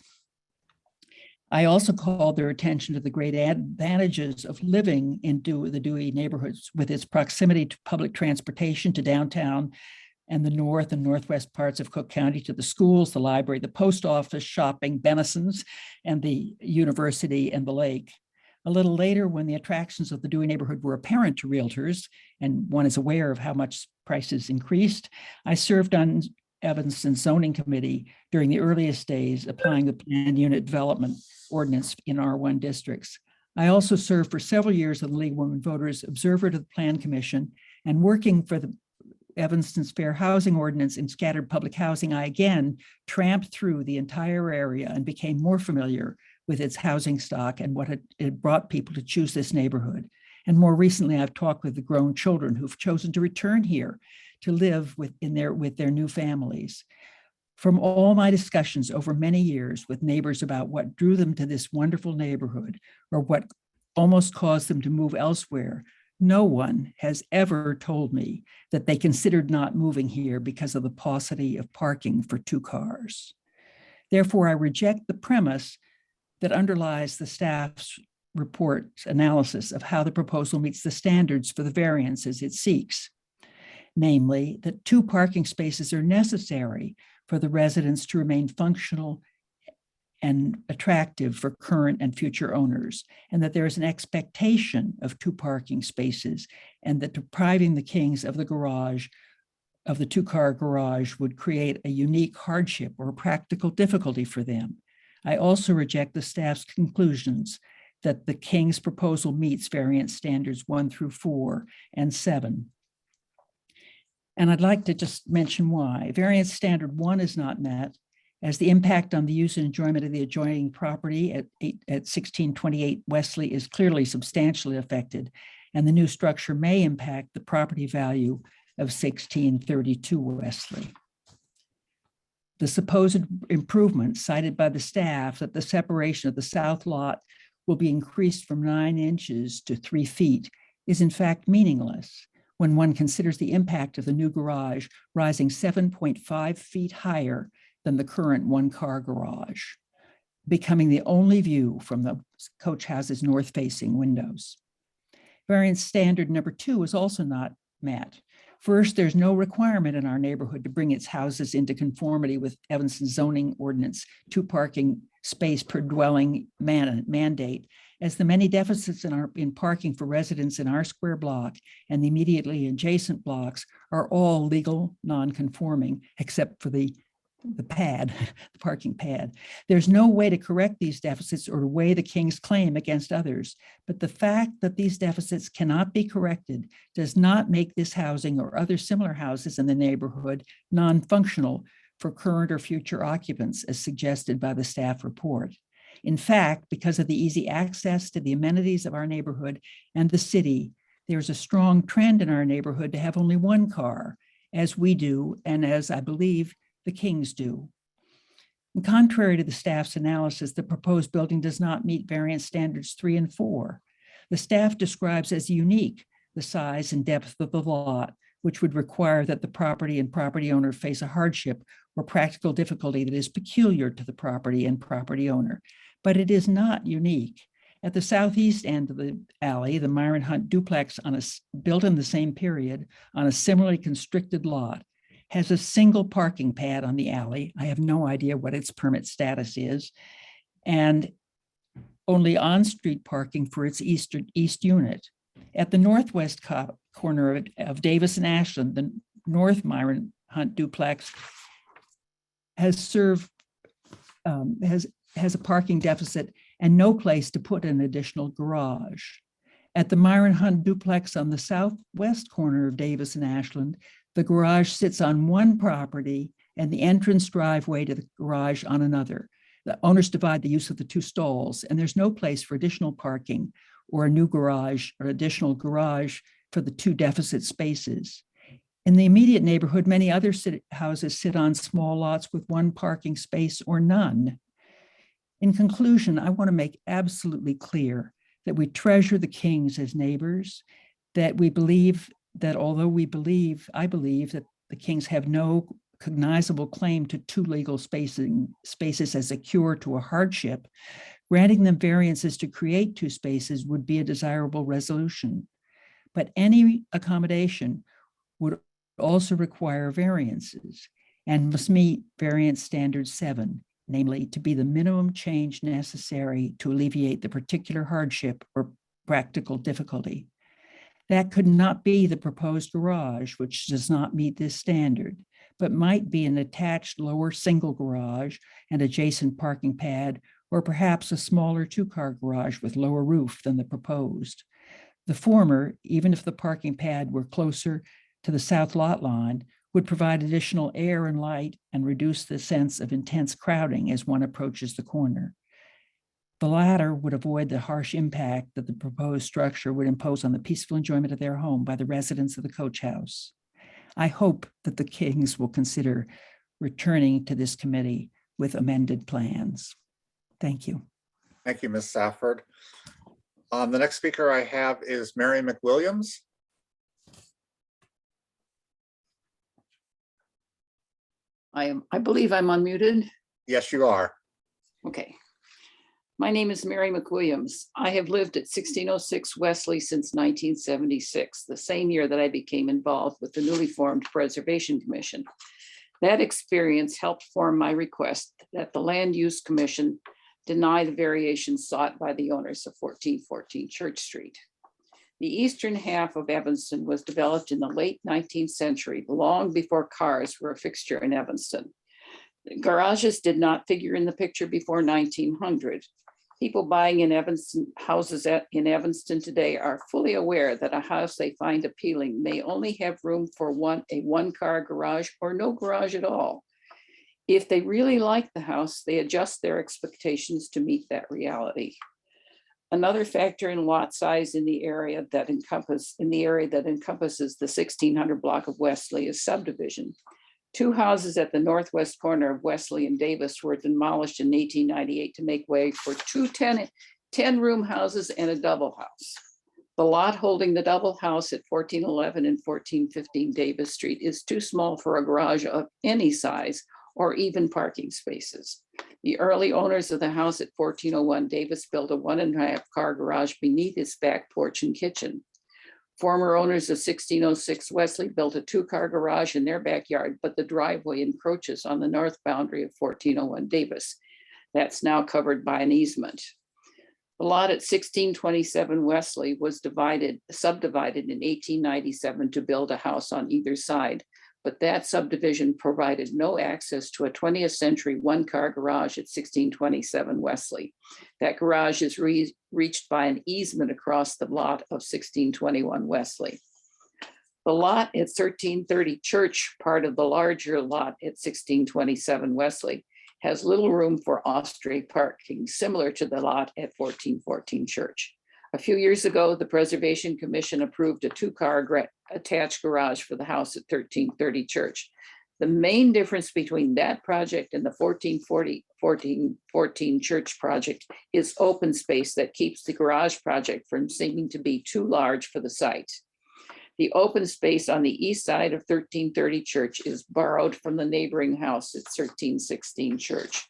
I also called their attention to the great advantages of living in the Dewey neighborhoods with its proximity to public transportation to downtown and the north and northwest parts of Cook County, to the schools, the library, the post office, shopping, Benison's, and the university and the lake. A little later, when the attractions of the Dewey neighborhood were apparent to realtors, and one is aware of how much prices increased, I served on Evanston's zoning committee during the earliest days, applying the planned unit development ordinance in R1 districts. I also served for several years on the League of Women Voters observer to the Plan Commission, and working for the Evanston's Fair Housing Ordinance in scattered public housing, I again tramped through the entire area and became more familiar with its housing stock and what it brought people to choose this neighborhood. And more recently, I've talked with the grown children who've chosen to return here to live with their new families. From all my discussions over many years with neighbors about what drew them to this wonderful neighborhood or what almost caused them to move elsewhere, no one has ever told me that they considered not moving here because of the paucity of parking for 2 cars. Therefore, I reject the premise that underlies the staff's report's analysis of how the proposal meets the standards for the variances it seeks, namely that 2 parking spaces are necessary for the residents to remain functional and attractive for current and future owners, and that there is an expectation of 2 parking spaces, and that depriving the Kings of the garage, of the 2-car garage, would create a unique hardship or practical difficulty for them. I also reject the staff's conclusions that the King's proposal meets variance standards 1 through 4 and 7. And I'd like to just mention why. Variance standard 1 is not met, as the impact on the use and enjoyment of the adjoining property at 1628 Wesley is clearly substantially affected, and the new structure may impact the property value of 1632 Wesley. The supposed improvement cited by the staff that the separation of the south lot will be increased from 9 inches to 3 feet is in fact meaningless when one considers the impact of the new garage rising 7.5 feet higher than the current one-car garage, becoming the only view from the coach house's north-facing windows. Variance standard number 2 is also not met. First, there's no requirement in our neighborhood to bring its houses into conformity with Evanston zoning ordinance 2 parking space per dwelling mandate, as the many deficits in parking for residents in our square block and the immediately adjacent blocks are all legal non-conforming, except for the pad, the parking pad. There's no way to correct these deficits or to weigh the king's claim against others, but the fact that these deficits cannot be corrected does not make this housing or other similar houses in the neighborhood non-functional for current or future occupants, as suggested by the staff report. In fact, because of the easy access to the amenities of our neighborhood and the city, there's a strong trend in our neighborhood to have only 1 car, as we do, and as I believe the Kings do. And contrary to the staff's analysis, the proposed building does not meet variance standards 3 and 4. The staff describes as unique the size and depth of the lot, which would require that the property and property owner face a hardship or practical difficulty that is peculiar to the property and property owner. But it is not unique. At the southeast end of the alley, the Myron Hunt duplex built in the same period on a similarly constricted lot has a single parking pad on the alley. I have no idea what its permit status is, and only on-street parking for its east unit. At the northwest corner of Davis and Ashland, the North Myron Hunt duplex has a parking deficit and no place to put an additional garage. At the Myron Hunt duplex on the southwest corner of Davis and Ashland, the garage sits on one property and the entrance driveway to the garage on another. The owners divide the use of the 2 stalls, and there's no place for additional parking or a new garage or additional garage for the 2 deficit spaces. In the immediate neighborhood, many other houses sit on small lots with 1 parking space or none. In conclusion, I want to make absolutely clear that we treasure the Kings as neighbors, that we believe that although I believe that the Kings have no cognizable claim to 2 legal spaces as a cure to a hardship, granting them variances to create 2 spaces would be a desirable resolution. But any accommodation would also require variances and must meet variance standard 7, namely to be the minimum change necessary to alleviate the particular hardship or practical difficulty. That could not be the proposed garage, which does not meet this standard, but might be an attached lower single garage and adjacent parking pad, or perhaps a smaller 2-car garage with lower roof than the proposed. The former, even if the parking pad were closer to the south lot line, would provide additional air and light and reduce the sense of intense crowding as one approaches the corner. The latter would avoid the harsh impact that the proposed structure would impose on the peaceful enjoyment of their home by the residents of the coach house. I hope that the Kings will consider returning to this committee with amended plans. Thank you. Thank you, Ms. Safford. The next speaker I have is Mary McWilliams. I believe I'm unmuted. Yes, you are. Okay. My name is Mary McWilliams. I have lived at 1606 Wesley since 1976, the same year that I became involved with the newly formed Preservation Commission. That experience helped form my request that the Land Use Commission deny the variations sought by the owners of 1414 Church Street. The eastern half of Evanston was developed in the late 19th century, long before cars were a fixture in Evanston. Garages did not figure in the picture before 1900. People buying in Evanston houses in Evanston today are fully aware that a house they find appealing may only have room for a one-car garage or no garage at all. If they really like the house, they adjust their expectations to meet that reality. Another factor in lot size in the area that encompasses the 1600 block of Wesley is subdivision. 2 houses at the northwest corner of Wesley and Davis were demolished in 1898 to make way for 2 10-room houses and a double house. The lot holding the double house at 1411 and 1415 Davis Street is too small for a garage of any size or even parking spaces. The early owners of the house at 1401 Davis built a 1.5-car garage beneath its back porch and kitchen. Former owners of 1606 Wesley built a 2-car garage in their backyard, but the driveway encroaches on the north boundary of 1401 Davis. That's now covered by an easement. The lot at 1627 Wesley was subdivided in 1897 to build a house on either side, but that subdivision provided no access to a 20th century 1-car garage at 1627 Wesley. That garage is reached by an easement across the lot of 1621 Wesley. The lot at 1330 Church, part of the larger lot at 1627 Wesley, has little room for off-street parking, similar to the lot at 1414 Church. A few years ago, the Preservation Commission approved a 2-car attached garage for the house at 1330 Church. The main difference between that project and the 1414 Church project is open space that keeps the garage project from seeming to be too large for the site. The open space on the east side of 1330 Church is borrowed from the neighboring house at 1316 Church.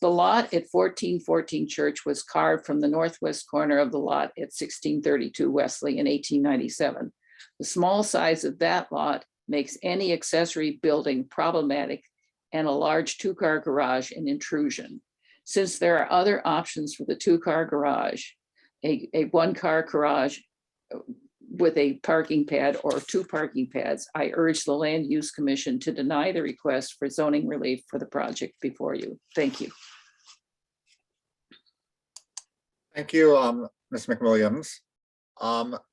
The lot at 1414 Church was carved from the northwest corner of the lot at 1632 Wesley in 1897. The small size of that lot makes any accessory building problematic and a large 2-car garage an intrusion. Since there are other options for the 2-car garage, a 1-car garage with a parking pad or 2 parking pads, I urge the Land Use Commission to deny the request for zoning relief for the project before you. Thank you. Thank you, Ms. McWilliams.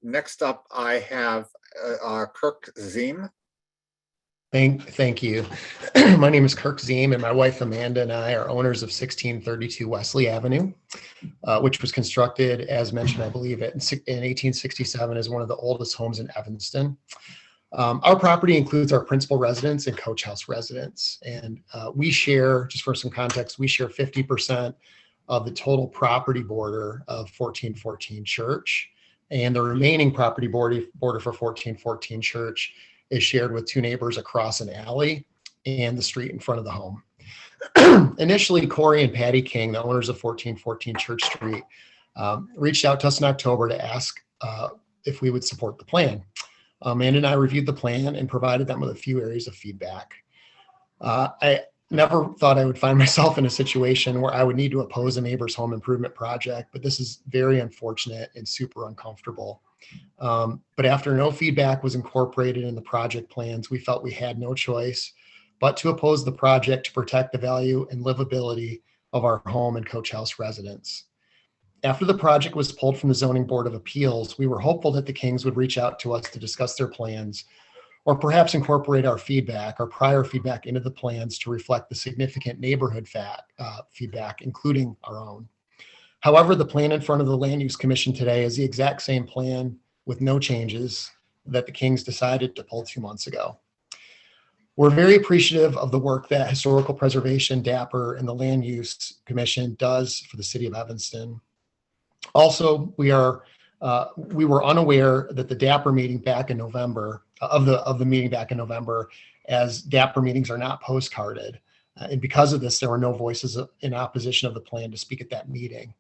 Next up, I have Kirk Ziem. Thank you. My name is Kirk Ziem, and my wife Amanda and I are owners of 1632 Wesley Avenue, which was constructed, as mentioned, I believe, in 1867 as one of the oldest homes in Evanston. Our property includes our principal residence and coach house residence, and we share, just for some context, we share 50% of the total property border of 1414 Church, and the remaining property border for 1414 Church is shared with 2 neighbors across an alley and the street in front of the home. Initially, Corey and Patty King, the owners of 1414 Church Street, reached out to us in October to ask if we would support the plan. Amanda and I reviewed the plan and provided them with a few areas of feedback. I never thought I would find myself in a situation where I would need to oppose a neighbor's home improvement project, but this is very unfortunate and super uncomfortable. But after no feedback was incorporated in the project plans, we felt we had no choice but to oppose the project to protect the value and livability of our home and coach house residents. After the project was pulled from the Zoning Board of Appeals, we were hopeful that the Kings would reach out to us to discuss their plans, or perhaps incorporate our prior feedback into the plans to reflect the significant neighborhood feedback, including our own. However, the plan in front of the Land Use Commission today is the exact same plan with no changes that the Kings decided to pull 2 months ago. We're very appreciative of the work that Historical Preservation, DAPR, and the Land Use Commission does for the city of Evanston. Also, we were unaware that the DAPR meeting back in November, of the meeting back in November, as DAPR meetings are not postcarded. And because of this, there were no voices in opposition of the plan to speak at that meeting.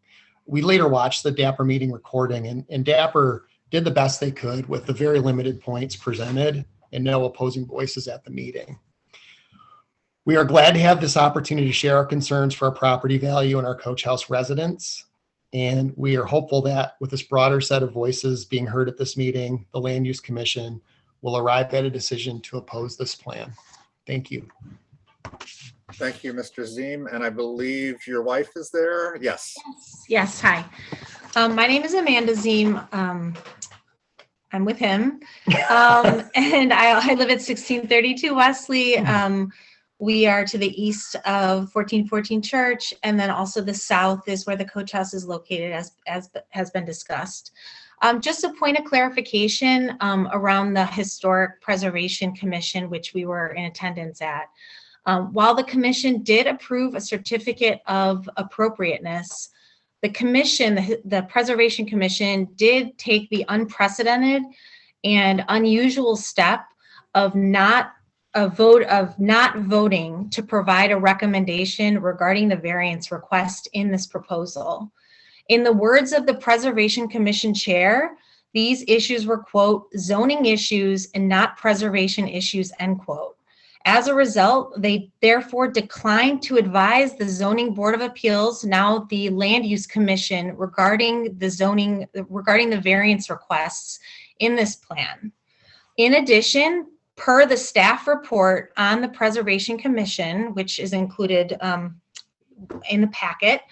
We later watched the DAPR meeting recording, and DAPR did the best they could with the very limited points presented and no opposing voices at the meeting. We are glad to have this opportunity to share our concerns for our property value and our coach house residents. And we are hopeful that with this broader set of voices being heard at this meeting, the Land Use Commission will arrive at a decision to oppose this plan. Thank you. Thank you, Mr. Ziem. And I believe your wife is there. Yes. Yes, hi. My name is Amanda Ziem. I'm with him. And I live at 1632 Wesley. We are to the east of 1414 Church, and then also the south is where the coach house is located, as has been discussed. Just a point of clarification around the Historic Preservation Commission, which we were in attendance at. While the commission did approve a certificate of appropriateness, the commission, the Preservation Commission, did take the unprecedented and unusual step of not voting to provide a recommendation regarding the variance request in this proposal. In the words of the Preservation Commission chair, these issues were, quote, zoning issues and not preservation issues, end quote. As a result, they therefore declined to advise the Zoning Board of Appeals, now the Land Use Commission, regarding the variance requests in this plan. In addition, per the staff report on the Preservation Commission, which is included in the packet,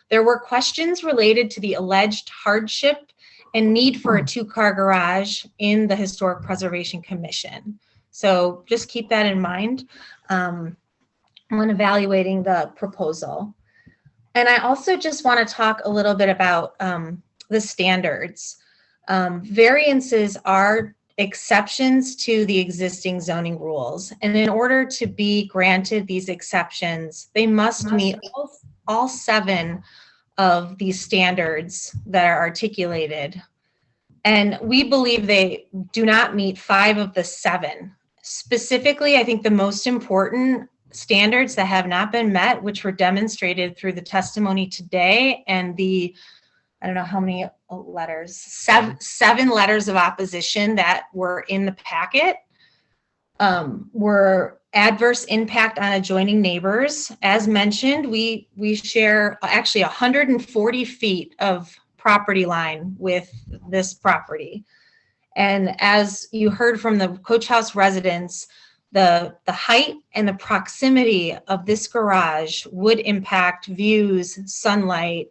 there were questions related to the alleged hardship and need for a two-car garage in the Historic Preservation Commission. So just keep that in mind when evaluating the proposal. And I also just want to talk a little bit about the standards. Variances are exceptions to the existing zoning rules. And in order to be granted these exceptions, they must meet all 7 of these standards that are articulated. And we believe they do not meet 5 of the 7. Specifically, I think the most important standards that have not been met, which were demonstrated through the testimony today and the, I don't know how many letters, seven letters of opposition that were in the packet, were adverse impact on adjoining neighbors. As mentioned, we share actually 140 feet of property line with this property. And as you heard from the coach house residents, the height and the proximity of this garage would impact views, sunlight,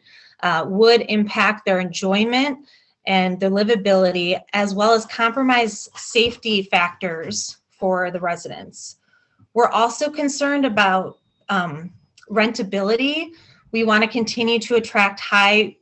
would impact their enjoyment and their livability, as well as compromise safety factors for the residents. We're also concerned about rentability. We want to continue to attract high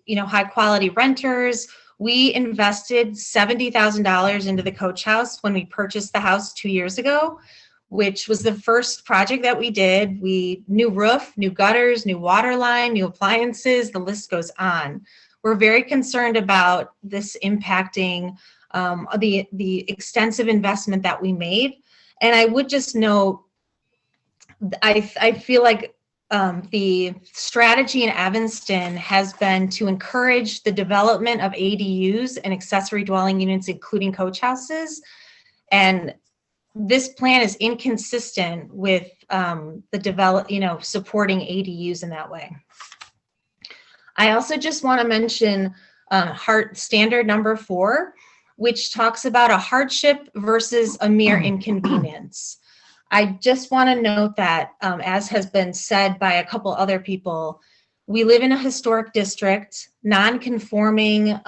quality renters. We invested $70,000 into the coach house when we purchased the house 2 years ago, which was the first project that we did. New roof, new gutters, new water line, new appliances, the list goes on. We're very concerned about this impacting the extensive investment that we made. And I would just note, I feel like the strategy in Evanston has been to encourage the development of ADUs and accessory dwelling units, including coach houses. And this plan is inconsistent with supporting ADUs in that way. I also just want to mention standard number 4, which talks about a hardship versus a mere inconvenience. I just want to note that, as has been said by a couple other people, we live in a historic district. Non-conforming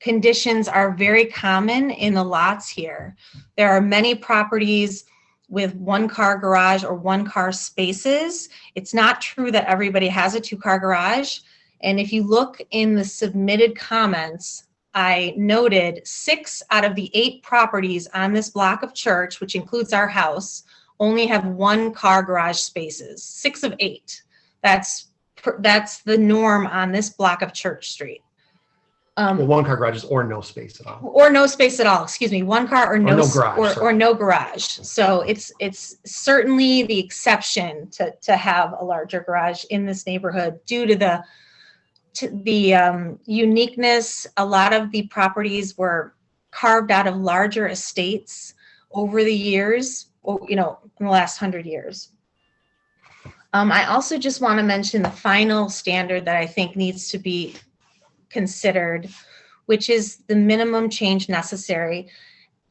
conditions are very common in the lots here. There are many properties with 1-car garage or 1-car spaces. It's not true that everybody has a 2-car garage. And if you look in the submitted comments, I noted 6 out of the 8 properties on this block of church, which includes our house, only have 1-car garage spaces. 6 of 8. That's the norm on this block of Church Street. 1-car garages or no space at all. Or no space at all. Excuse me, 1 car or no garage. Or no garage. So it's certainly the exception to have a larger garage in this neighborhood due to the uniqueness. A lot of the properties were carved out of larger estates over the years, in the last 100 years. I also just want to mention the final standard that I think needs to be considered, which is the minimum change necessary.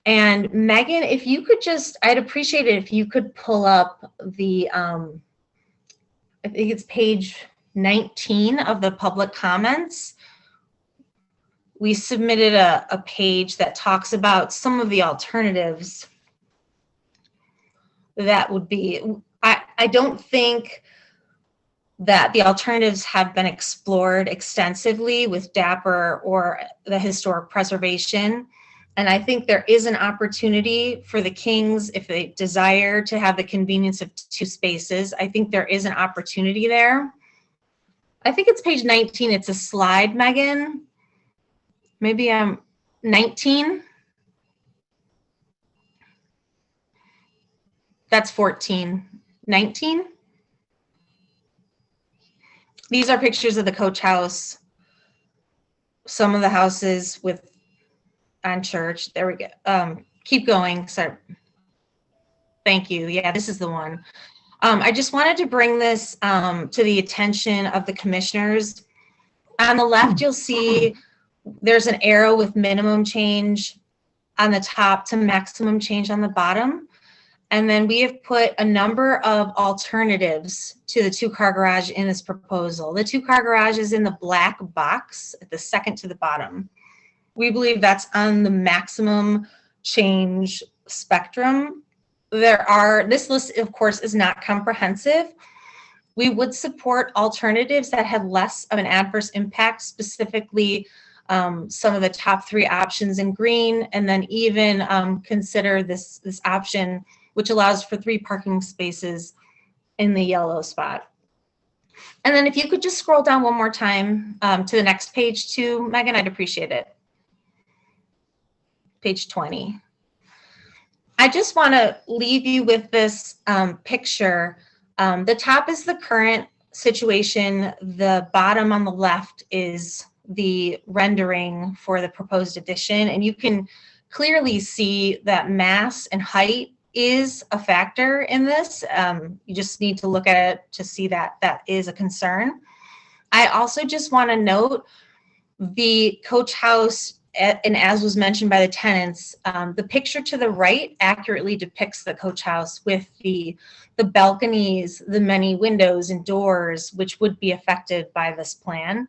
And Megan, if you could I'd appreciate it if you could pull up the I think it's page 19 of the public comments. We submitted a page that talks about some of the alternatives that would be, I don't think that the alternatives have been explored extensively with DAPR or the historic preservation. And I think there is an opportunity for the Kings, if they desire to have the convenience of 2 spaces. I think there is an opportunity there. I think it's page 19. It's a slide, Megan. Maybe I'm 19. That's 14. 19. These are pictures of the coach house. Some of the houses with on Church. There we go. Keep going. Sorry. Thank you. Yeah, this is the one. I just wanted to bring this to the attention of the commissioners. On the left, you'll see there's an arrow with minimum change on the top to maximum change on the bottom. And then we have put a number of alternatives to the 2-car garage in this proposal. The 2-car garage is in the black box at the second to the bottom. We believe that's on the maximum change spectrum. This list, of course, is not comprehensive. We would support alternatives that have less of an adverse impact, specifically some of the top 3 options in green, and then even consider this option, which allows for 3 parking spaces in the yellow spot. And then if you could just scroll down one more time to the next page too, Megan, I'd appreciate it. Page 20. I just want to leave you with this picture. The top is the current situation. The bottom on the left is the rendering for the proposed addition. And you can clearly see that mass and height is a factor in this. You just need to look at it to see that that is a concern. I also just want to note the coach house, and as was mentioned by the tenants, the picture to the right accurately depicts the coach house with the balconies, the many windows and doors, which would be affected by this plan.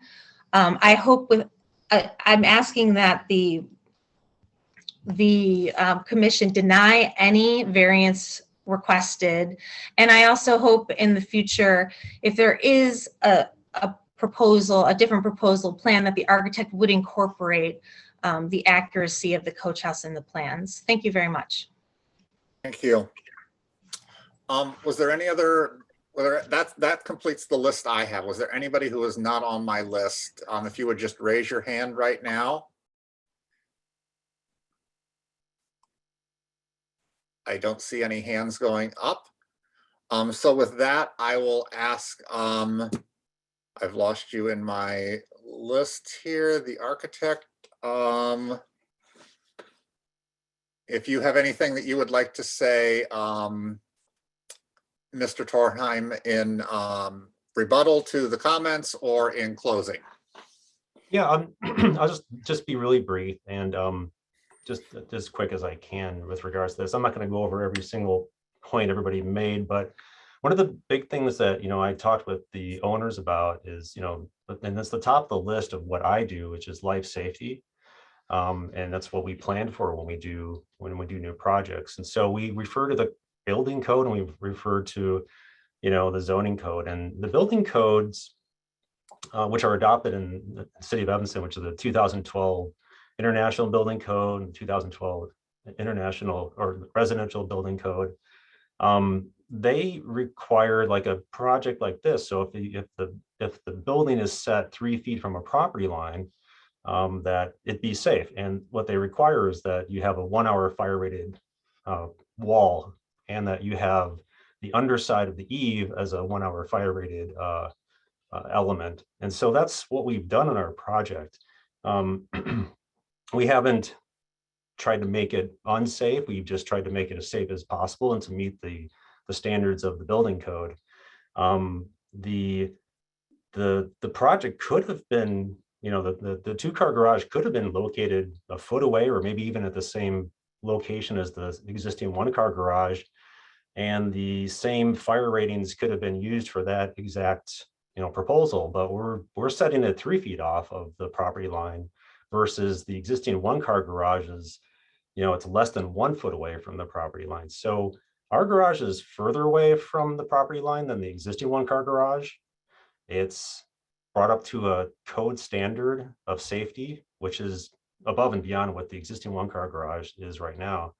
I hope I'm asking that the commission deny any variance requested. And I also hope in the future, if there is a different proposal plan, that the architect would incorporate the accuracy of the coach house in the plans. Thank you very much. Thank you. Was there any other, that completes the list I have. Was there anybody who was not on my list? If you would just raise your hand right now. I don't see any hands going up. So with that, I will ask, I've lost you in my list here, the architect. If you have anything that you would like to say, Mr. Torheim, in rebuttal to the comments or in closing. Yeah, I'll just be really brief and just as quick as I can with regards to this. I'm not going to go over every single point everybody made, but one of the big things that, I talked with the owners about is, and that's the top of the list of what I do, which is life safety. And that's what we plan for when we do new projects. And so we refer to the building code and we refer to, the zoning code, and the building codes, which are adopted in the city of Evanston, which is the 2012 International Building Code and 2012 International or Residential Building Code. They require like a project like this. So if the building is set 3 feet from a property line, that it be safe. And what they require is that you have a 1-hour fire rated wall, and that you have the underside of the eave as a 1-hour fire rated element. And so that's what we've done in our project. We haven't tried to make it unsafe. We've just tried to make it as safe as possible and to meet the standards of the building code. The project could have been, the 2-car garage could have been located a foot away, or maybe even at the same location as the existing 1-car garage. And the same fire ratings could have been used for that exact, proposal, but we're setting it 3 feet off of the property line versus the existing 1-car garages. It's less than 1 foot away from the property line. So our garage is further away from the property line than the existing 1-car garage. It's brought up to a code standard of safety, which is above and beyond what the existing 1-car garage is right now.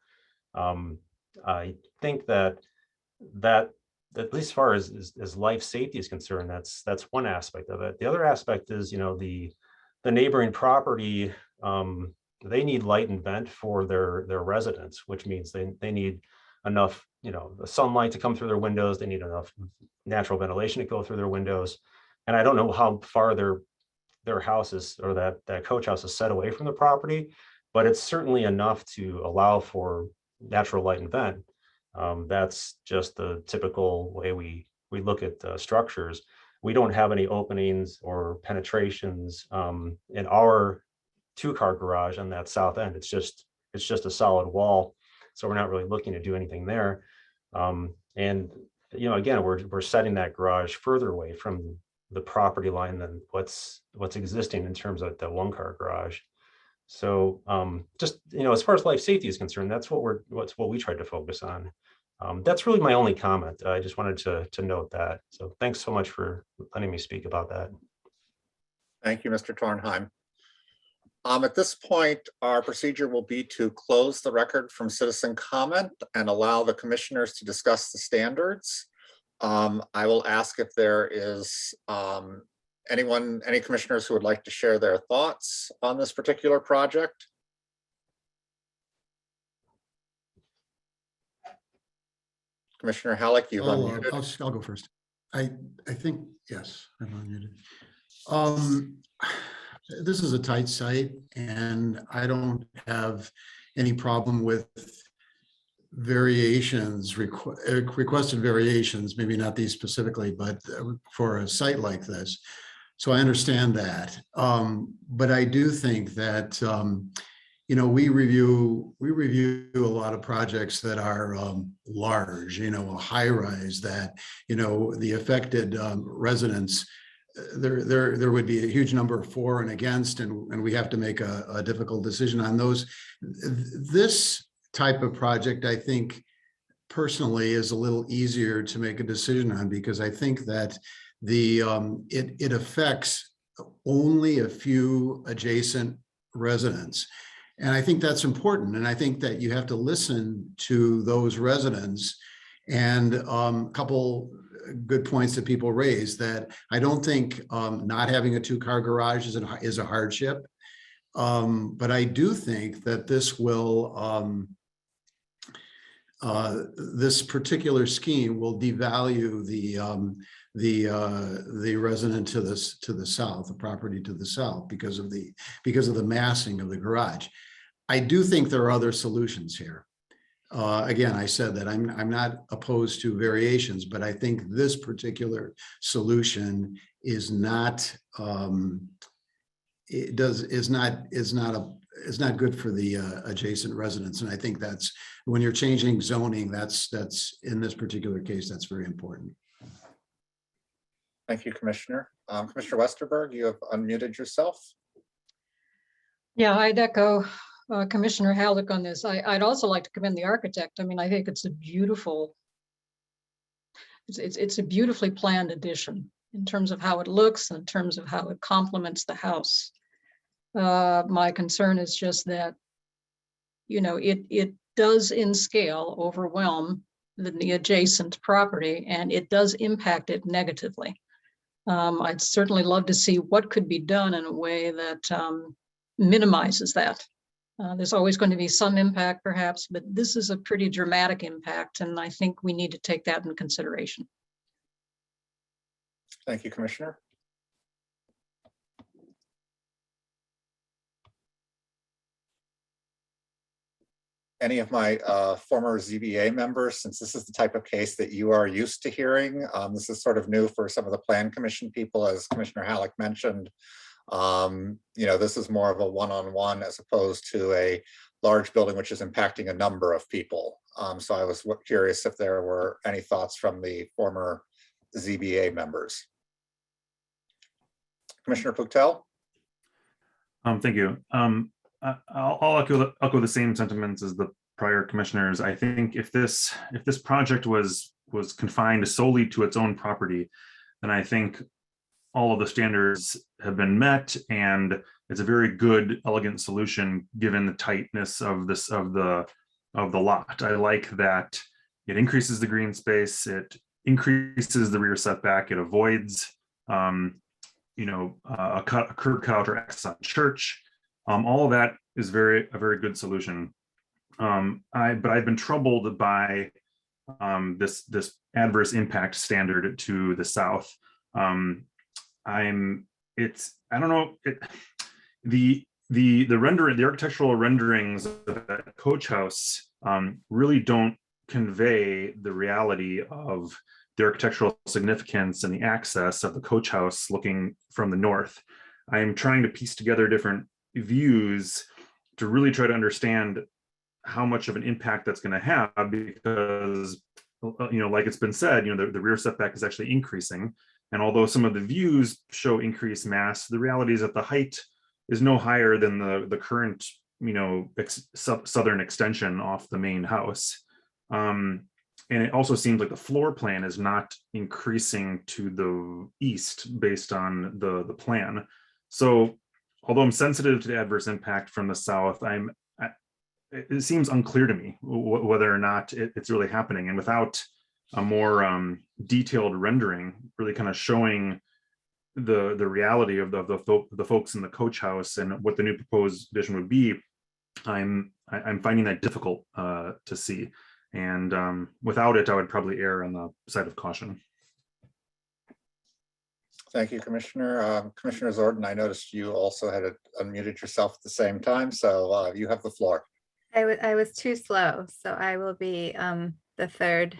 I think that at least as far as life safety is concerned, that's one aspect of it. The other aspect is, the neighboring property, they need light and vent for their residents, which means they need enough, the sunlight to come through their windows. They need enough natural ventilation to go through their windows. And I don't know how far their houses or that coach house is set away from the property, but it's certainly enough to allow for natural light and vent. That's just the typical way we look at structures. We don't have any openings or penetrations in our 2-car garage on that south end. It's just a solid wall, so we're not really looking to do anything there. And again, we're setting that garage further away from the property line than what's existing in terms of the 1-car garage. So just as far as life safety is concerned, that's what we tried to focus on. That's really my only comment. I just wanted to note that. So thanks so much for letting me speak about that. Thank you, Mr. Tornheim. At this point, our procedure will be to close the record from citizen comment and allow the commissioners to discuss the standards. I will ask if there is any commissioners who would like to share their thoughts on this particular project. Commissioner Halleck, you've unmuted. I'll go first. I think, yes, I'm unmuted. This is a tight site, and I don't have any problem with variations, requested variations, maybe not these specifically, but for a site like this. So I understand that. But I do think that, we review a lot of projects that are large, a high rise that, the affected residents, there would be a huge number of for and against, and we have to make a difficult decision on those. This type of project, I think, personally, is a little easier to make a decision on, because I think that it affects only a few adjacent residents. And I think that's important. And I think that you have to listen to those residents. And a couple good points that people raise, that I don't think not having a 2-car garage is a hardship. But I do think that this will, this particular scheme will devalue the resident to the south, the property to the south, because of the massing of the garage. I do think there are other solutions here. Again, I said that I'm not opposed to variations, but I think this particular solution is not is not good for the adjacent residents. And I think that's, when you're changing zoning, that's in this particular case, that's very important. Thank you, Commissioner. Commissioner Westerberg, you have unmuted yourself. Yeah, I'd echo Commissioner Halleck on this. I'd also like to commend the architect. I mean, I think it's a beautiful, it's a beautifully planned addition in terms of how it looks, in terms of how it complements the house. My concern is just that, it does in scale overwhelm the adjacent property, and it does impact it negatively. I'd certainly love to see what could be done in a way that minimizes that. There's always going to be some impact perhaps, but this is a pretty dramatic impact, and I think we need to take that into consideration. Thank you, Commissioner. Any of my former ZBA members, since this is the type of case that you are used to hearing, this is sort of new for some of the Plan Commission people, as Commissioner Halleck mentioned. This is more of a one-on-one as opposed to a large building which is impacting a number of people. So I was curious if there were any thoughts from the former ZBA members. Commissioner Puctel? Thank you. I'll echo the same sentiments as the prior commissioners. I think if this project was confined solely to its own property, then I think all of the standards have been met, and it's a very good, elegant solution given the tightness of the lot. I like that it increases the green space, it increases the rear setback, it avoids a curb cut or X on Church. All of that is a very good solution. But I've been troubled by this adverse impact standard to the south. The architectural renderings of that coach house really don't convey the reality of the architectural significance and the access of the coach house looking from the north. I'm trying to piece together different views to really try to understand how much of an impact that's going to have, because, like it's been said, the rear setback is actually increasing. And although some of the views show increased mass, the reality is that the height is no higher than the current, southern extension off the main house. And it also seems like the floor plan is not increasing to the east based on the plan. So although I'm sensitive to the adverse impact from the south, it seems unclear to me whether or not it's really happening. And without a more detailed rendering, really kind of showing the reality of the folks in the coach house and what the new proposed addition would be, I'm finding that difficult to see. And without it, I would probably err on the side of caution. Thank you, Commissioner. Commissioner Zordan, I noticed you also had unmuted yourself at the same time, so you have the floor. I was too slow, so I will be the third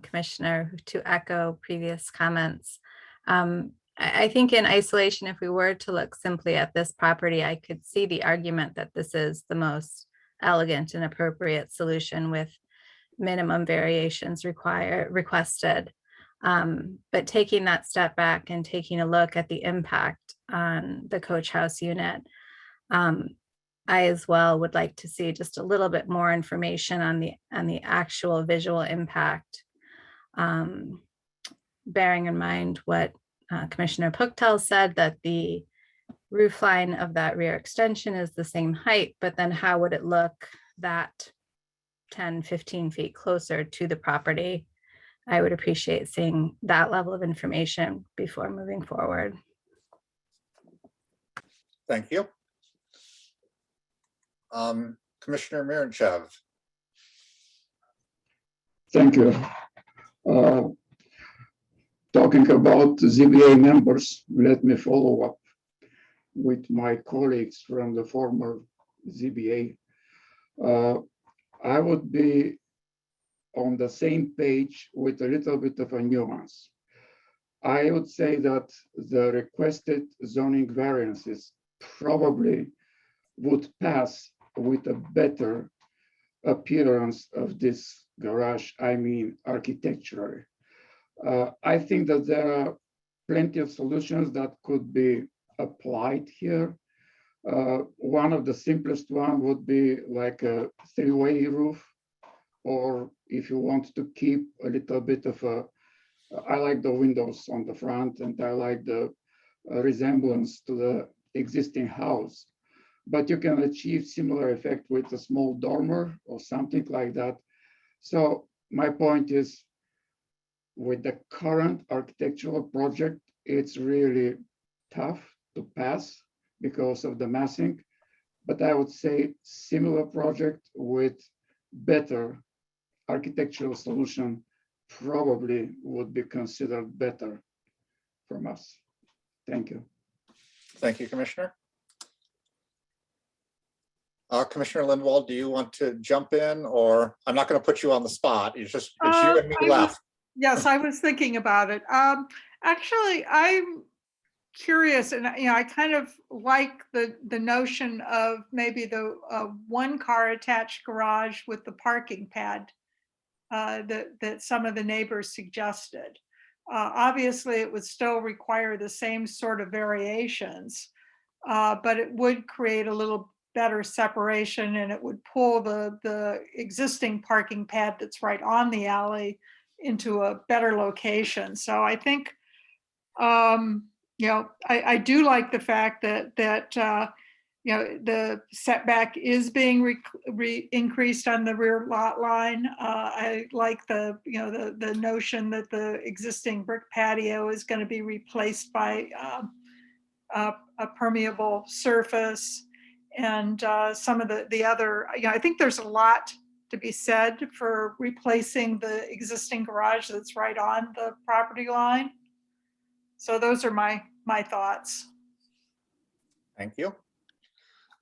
commissioner to echo previous comments. I think in isolation, if we were to look simply at this property, I could see the argument that this is the most elegant and appropriate solution with minimum variations requested. But taking that step back and taking a look at the impact on the coach house unit, I as well would like to see just a little bit more information on the actual visual impact, bearing in mind what Commissioner Puctel said, that the roof line of that rear extension is the same height, but then how would it look that 10, 15 feet closer to the property? I would appreciate seeing that level of information before moving forward. Thank you. Commissioner Miranchev. Thank you. Talking about ZBA members, let me follow up with my colleagues from the former ZBA. I would be on the same page with a little bit of a nuance. I would say that the requested zoning variances probably would pass with a better appearance of this garage, I mean architecturally. I think that there are plenty of solutions that could be applied here. One of the simplest one would be like a three-way roof, or if you want to keep a little bit of I like the windows on the front and I like the resemblance to the existing house, but you can achieve similar effect with a small dormer or something like that. So my point is, with the current architectural project, it's really tough to pass because of the massing, but I would say similar project with better architectural solution probably would be considered better from us. Thank you. Thank you, Commissioner. Commissioner Lindwall, do you want to jump in, or I'm not going to put you on the spot. It's you and me left. Yes, I was thinking about it. Actually, curious, and I kind of like the notion of maybe the one car attached garage with the parking pad that some of the neighbors suggested. Obviously, it would still require the same sort of variations, but it would create a little better separation, and it would pull the existing parking pad that's right on the alley into a better location. So I think, I do like the fact that the setback is being increased on the rear lot line. I like the notion that the existing brick patio is going to be replaced by a permeable surface, and some of the other, I think there's a lot to be said for replacing the existing garage that's right on the property line. So those are my thoughts. Thank you.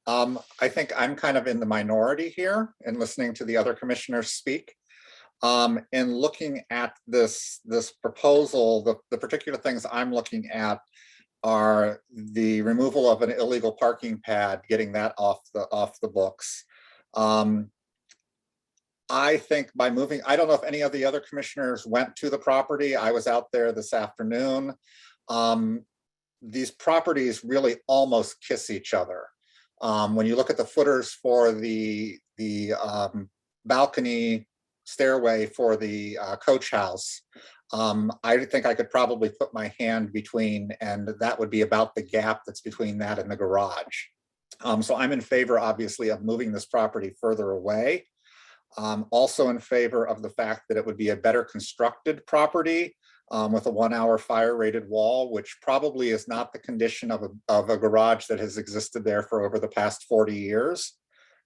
I think I'm kind of in the minority here in listening to the other commissioners speak. In looking at this proposal, the particular things I'm looking at are the removal of an illegal parking pad, getting that off the books. I think by moving, I don't know if any of the other commissioners went to the property. I was out there this afternoon. These properties really almost kiss each other. When you look at the footers for the balcony stairway for the coach house, I think I could probably put my hand between, and that would be about the gap that's between that and the garage. So I'm in favor, obviously, of moving this property further away. Also in favor of the fact that it would be a better constructed property with a 1 hour fire rated wall, which probably is not the condition of a garage that has existed there for over the past 40 years.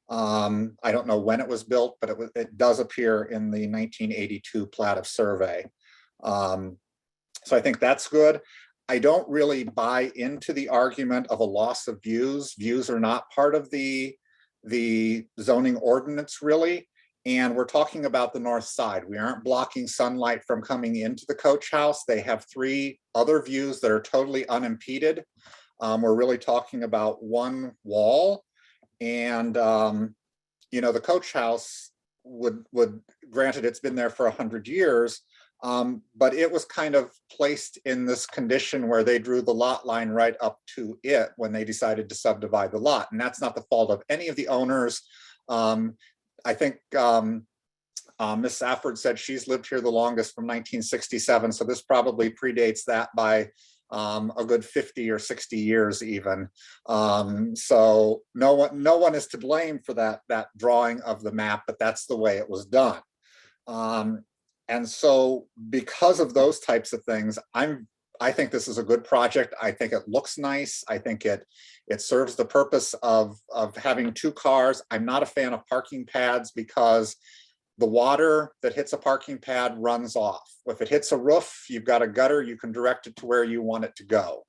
I don't know when it was built, but it does appear in the 1982 plat of survey. So I think that's good. I don't really buy into the argument of a loss of views. Views are not part of the zoning ordinance, really. And we're talking about the north side. We aren't blocking sunlight from coming into the coach house. They have 3 other views that are totally unimpeded. We're really talking about one wall. And, the coach house would, granted, it's been there for 100 years, but it was kind of placed in this condition where they drew the lot line right up to it when they decided to subdivide the lot. And that's not the fault of any of the owners. I think Ms. Safford said she's lived here the longest from 1967. So this probably predates that by a good 50 or 60 years even. So no one is to blame for that drawing of the map, but that's the way it was done. And so because of those types of things, I think this is a good project. I think it looks nice. I think it serves the purpose of having 2 cars. I'm not a fan of parking pads because the water that hits a parking pad runs off. If it hits a roof, you've got a gutter, you can direct it to where you want it to go.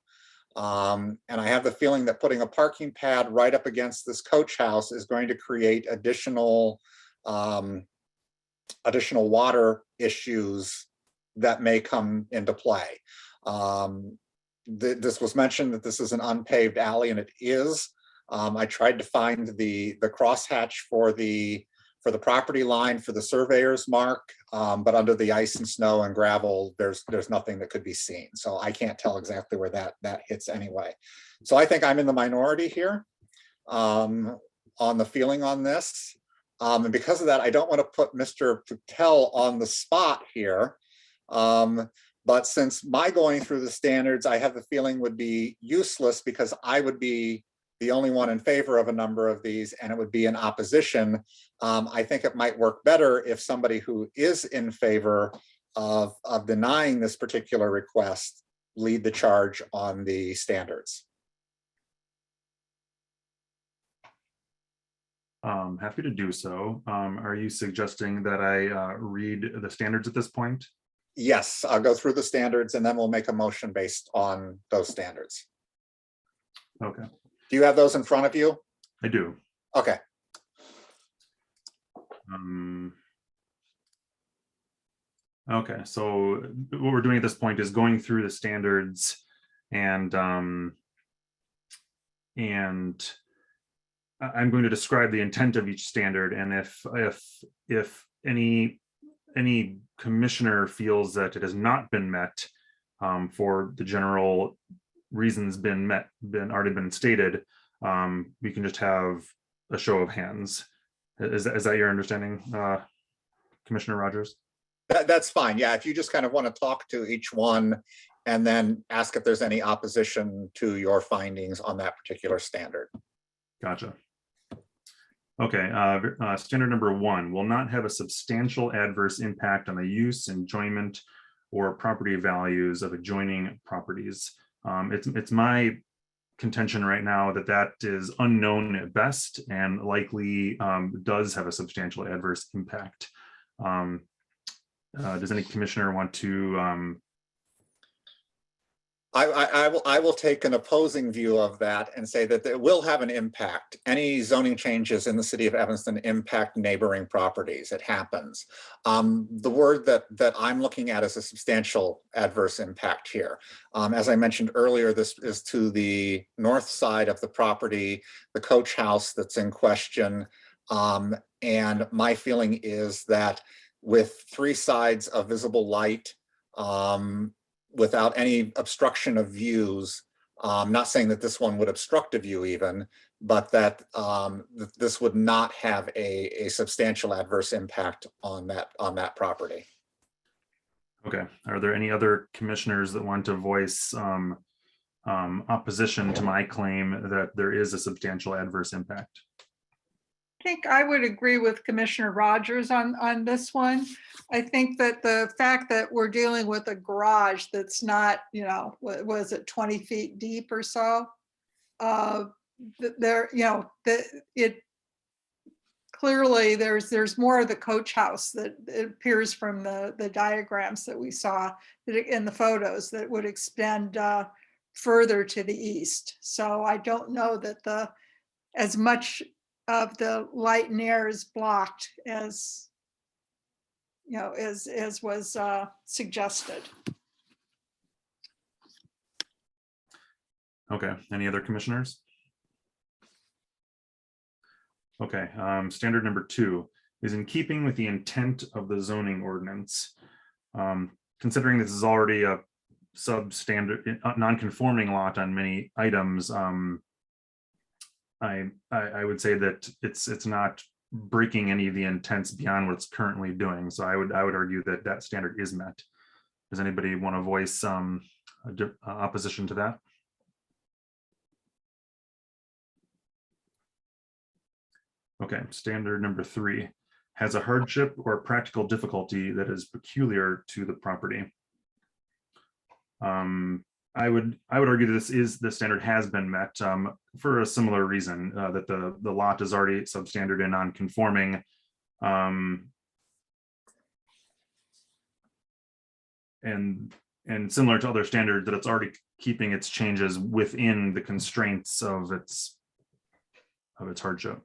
And I have the feeling that putting a parking pad right up against this coach house is going to create additional water issues that may come into play. This was mentioned that this is an unpaved alley, and it is. I tried to find the crosshatch for the property line for the surveyor's mark, but under the ice and snow and gravel, there's nothing that could be seen. So I can't tell exactly where that hits anyway. So I think I'm in the minority here on the feeling on this. And because of that, I don't want to put Mr. Patel on the spot here. But since my going through the standards, I have the feeling would be useless because I would be the only one in favor of a number of these and it would be in opposition. I think it might work better if somebody who is in favor of denying this particular request lead the charge on the standards. Happy to do so. Are you suggesting that I read the standards at this point? Yes, I'll go through the standards and then we'll make a motion based on those standards. Okay. Do you have those in front of you? I do. Okay. Okay, so what we're doing at this point is going through the standards and I'm going to describe the intent of each standard, and if any commissioner feels that it has not been met for the general reasons already been stated, we can just have a show of hands. Is that your understanding, Commissioner Rogers? That's fine. Yeah, if you just kind of want to talk to each one and then ask if there's any opposition to your findings on that particular standard. Gotcha. Okay, standard number 1 will not have a substantial adverse impact on the use, enjoyment, or property values of adjoining properties. It's my contention right now that is unknown at best and likely does have a substantial adverse impact. Does any commissioner want to? I will take an opposing view of that and say that it will have an impact. Any zoning changes in the city of Evanston impact neighboring properties. It happens. The word that I'm looking at is a substantial adverse impact here. As I mentioned earlier, this is to the north side of the property, the coach house that's in question. And my feeling is that with 3 sides of visible light, without any obstruction of views, not saying that this one would obstruct a view even, but that this would not have a substantial adverse impact on that property. Okay, are there any other commissioners that want to voice opposition to my claim that there is a substantial adverse impact? I think I would agree with Commissioner Rogers on this one. I think that the fact that we're dealing with a garage that's not, what was it, 20 feet deep or so? Clearly there's more of the coach house that it appears from the diagrams that we saw in the photos that would extend further to the east. So I don't know that as much of the light and air is blocked as was suggested. Okay, any other commissioners? Okay, standard number 2 is in keeping with the intent of the zoning ordinance. Considering this is already a substandard non-conforming lot on many items, I would say that it's not breaking any of the intents beyond what it's currently doing. So I would argue that standard is met. Does anybody want to voice opposition to that? Okay, standard number 3 has a hardship or practical difficulty that is peculiar to the property. I would argue that the standard has been met for a similar reason, that the lot is already substandard and non-conforming. And similar to other standards, that it's already keeping its changes within the constraints of its hardship.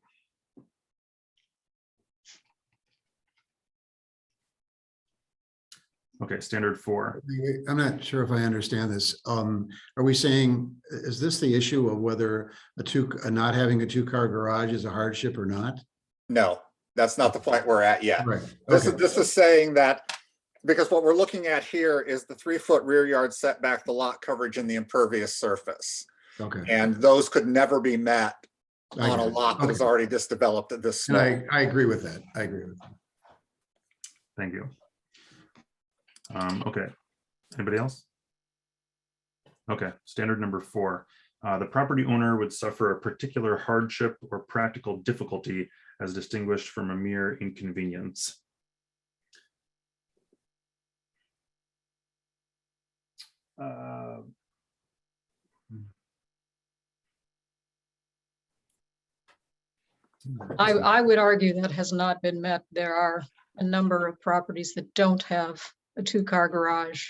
Okay, standard 4. I'm not sure if I understand this. Are we saying, is this the issue of whether not having a 2-car garage is a hardship or not? No, that's not the point we're at yet. Right. This is saying that, because what we're looking at here is the 3-foot rear yard setback, the lot coverage, and the impervious surface. Okay. And those could never be met on a lot that was already this developed at this small. And I agree with that. I agree with that. Thank you. Okay, anybody else? Okay, standard number 4. The property owner would suffer a particular hardship or practical difficulty as distinguished from a mere inconvenience. I would argue that has not been met. There are a number of properties that don't have a 2-car garage.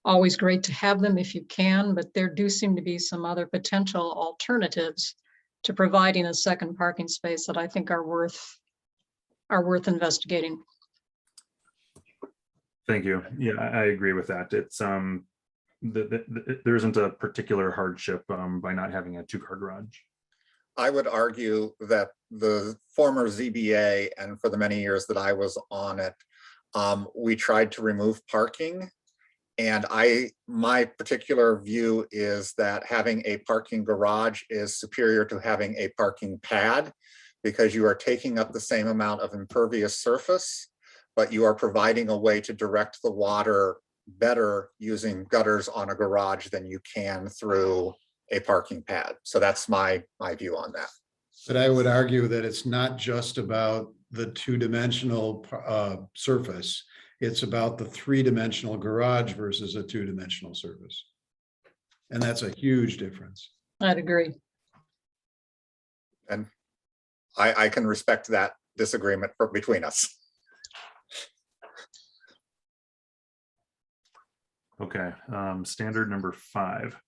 Always great to have them if you can, but there do seem to be some other potential alternatives to providing a second parking space that I think are worth investigating. Thank you. Yeah, I agree with that. It's there isn't a particular hardship by not having a two-car garage. I would argue that the former ZBA, and for the many years that I was on it, we tried to remove parking. And my particular view is that having a parking garage is superior to having a parking pad, because you are taking up the same amount of impervious surface, but you are providing a way to direct the water better using gutters on a garage than you can through a parking pad. So that's my view on that. But I would argue that it's not just about the two-dimensional surface. It's about the three-dimensional garage versus a two-dimensional surface. And that's a huge difference. I'd agree. And I can respect that disagreement between us. Okay, standard number 5